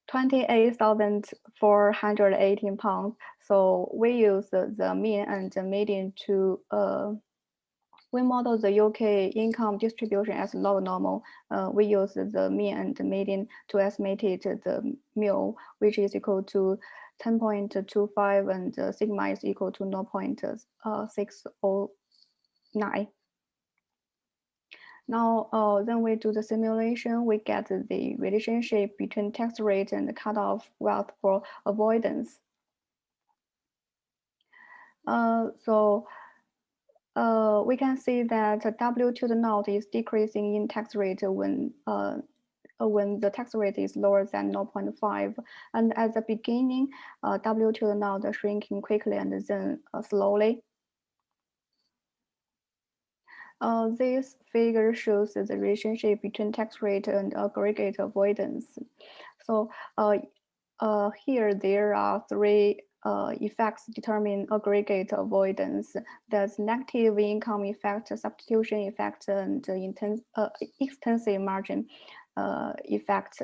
28,418 pounds. So we use the mean and the median to we model the UK income distribution as log normal. We use the mean and the median to estimate the mu, which is equal to 10.25, and sigma is equal to 0.609. Now, then we do the simulation, we get the relationship between tax rate and the cutoff wealth for avoidance. So we can see that W to the naught is decreasing in tax rate when the tax rate is lower than 0.5, and at the beginning, W to the naught shrinking quickly and then slowly. This figure shows the relationship between tax rate and aggregate avoidance. So here there are three effects determine aggregate avoidance. That's negative income effect, substitution effect, and extensive margin effect.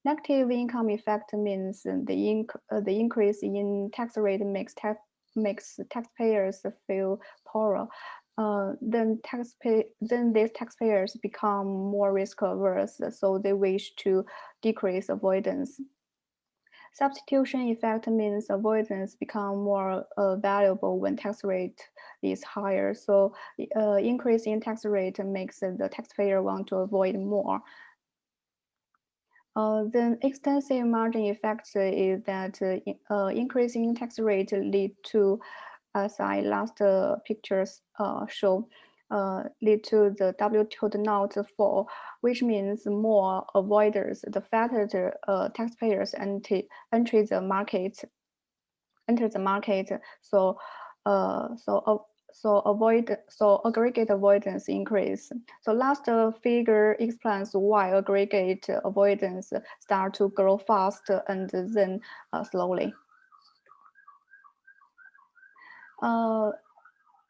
Negative income effect means the increase in tax rate makes taxpayers feel poorer. Then these taxpayers become more risk averse, so they wish to decrease avoidance. Substitution effect means avoidance become more valuable when tax rate is higher. So increase in tax rate makes the taxpayer want to avoid more. Then extensive margin effect is that increasing tax rate lead to, as I last pictures show, lead to the W to the naught fall, which means more avoiders, the fatter the taxpayers enter the market. So aggregate avoidance increase. So last figure explains why aggregate avoidance start to grow fast and then slowly.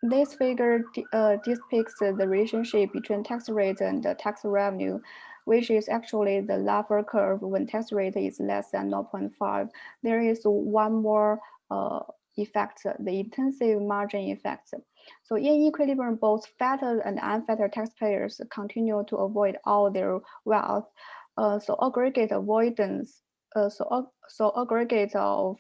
This figure depicts the relationship between tax rate and tax revenue, which is actually the Laffer curve when tax rate is less than 0.5. There is one more effect, the intensive margin effect. So in equilibrium, both fatter and unfatter taxpayers continue to avoid all their wealth. So aggregate avoidance, so aggregate of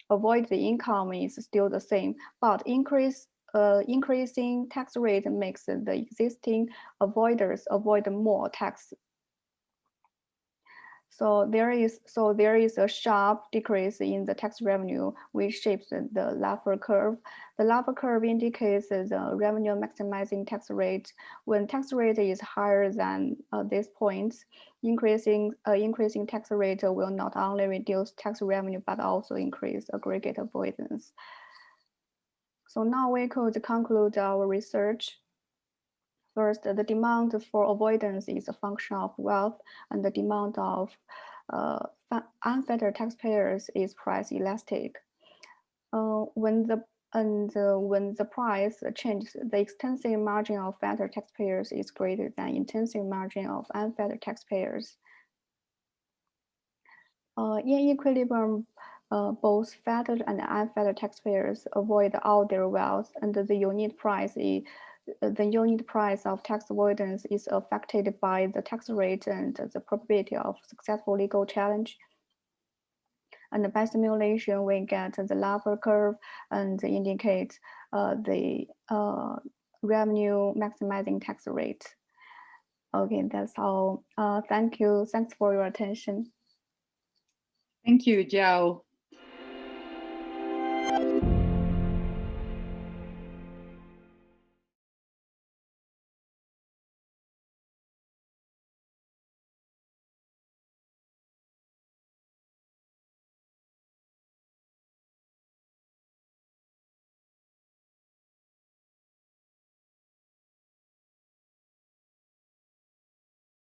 avoid the income is still the same, but increasing tax rate makes the existing avoiders avoid more tax. So there is a sharp decrease in the tax revenue, which shapes the Laffer curve. The Laffer curve indicates the revenue maximizing tax rate. When tax rate is higher than this point, increasing tax rate will not only reduce tax revenue but also increase aggregate avoidance. So now we could conclude our research. First, the demand for avoidance is a function of wealth, and the demand of unfettered taxpayers is price elastic. When the price changes, the extensive margin of fettered taxpayers is greater than intensive margin of unfettered taxpayers. In equilibrium, both fettered and unfettered taxpayers avoid all their wealth, and the unit price of tax avoidance is affected by the tax rate and the probability of successful legal challenge. And by simulation, we get the Laffer curve and indicate the revenue maximizing tax rate. Okay, that's all. Thank you. Thanks for your attention. Thank you, Jiao.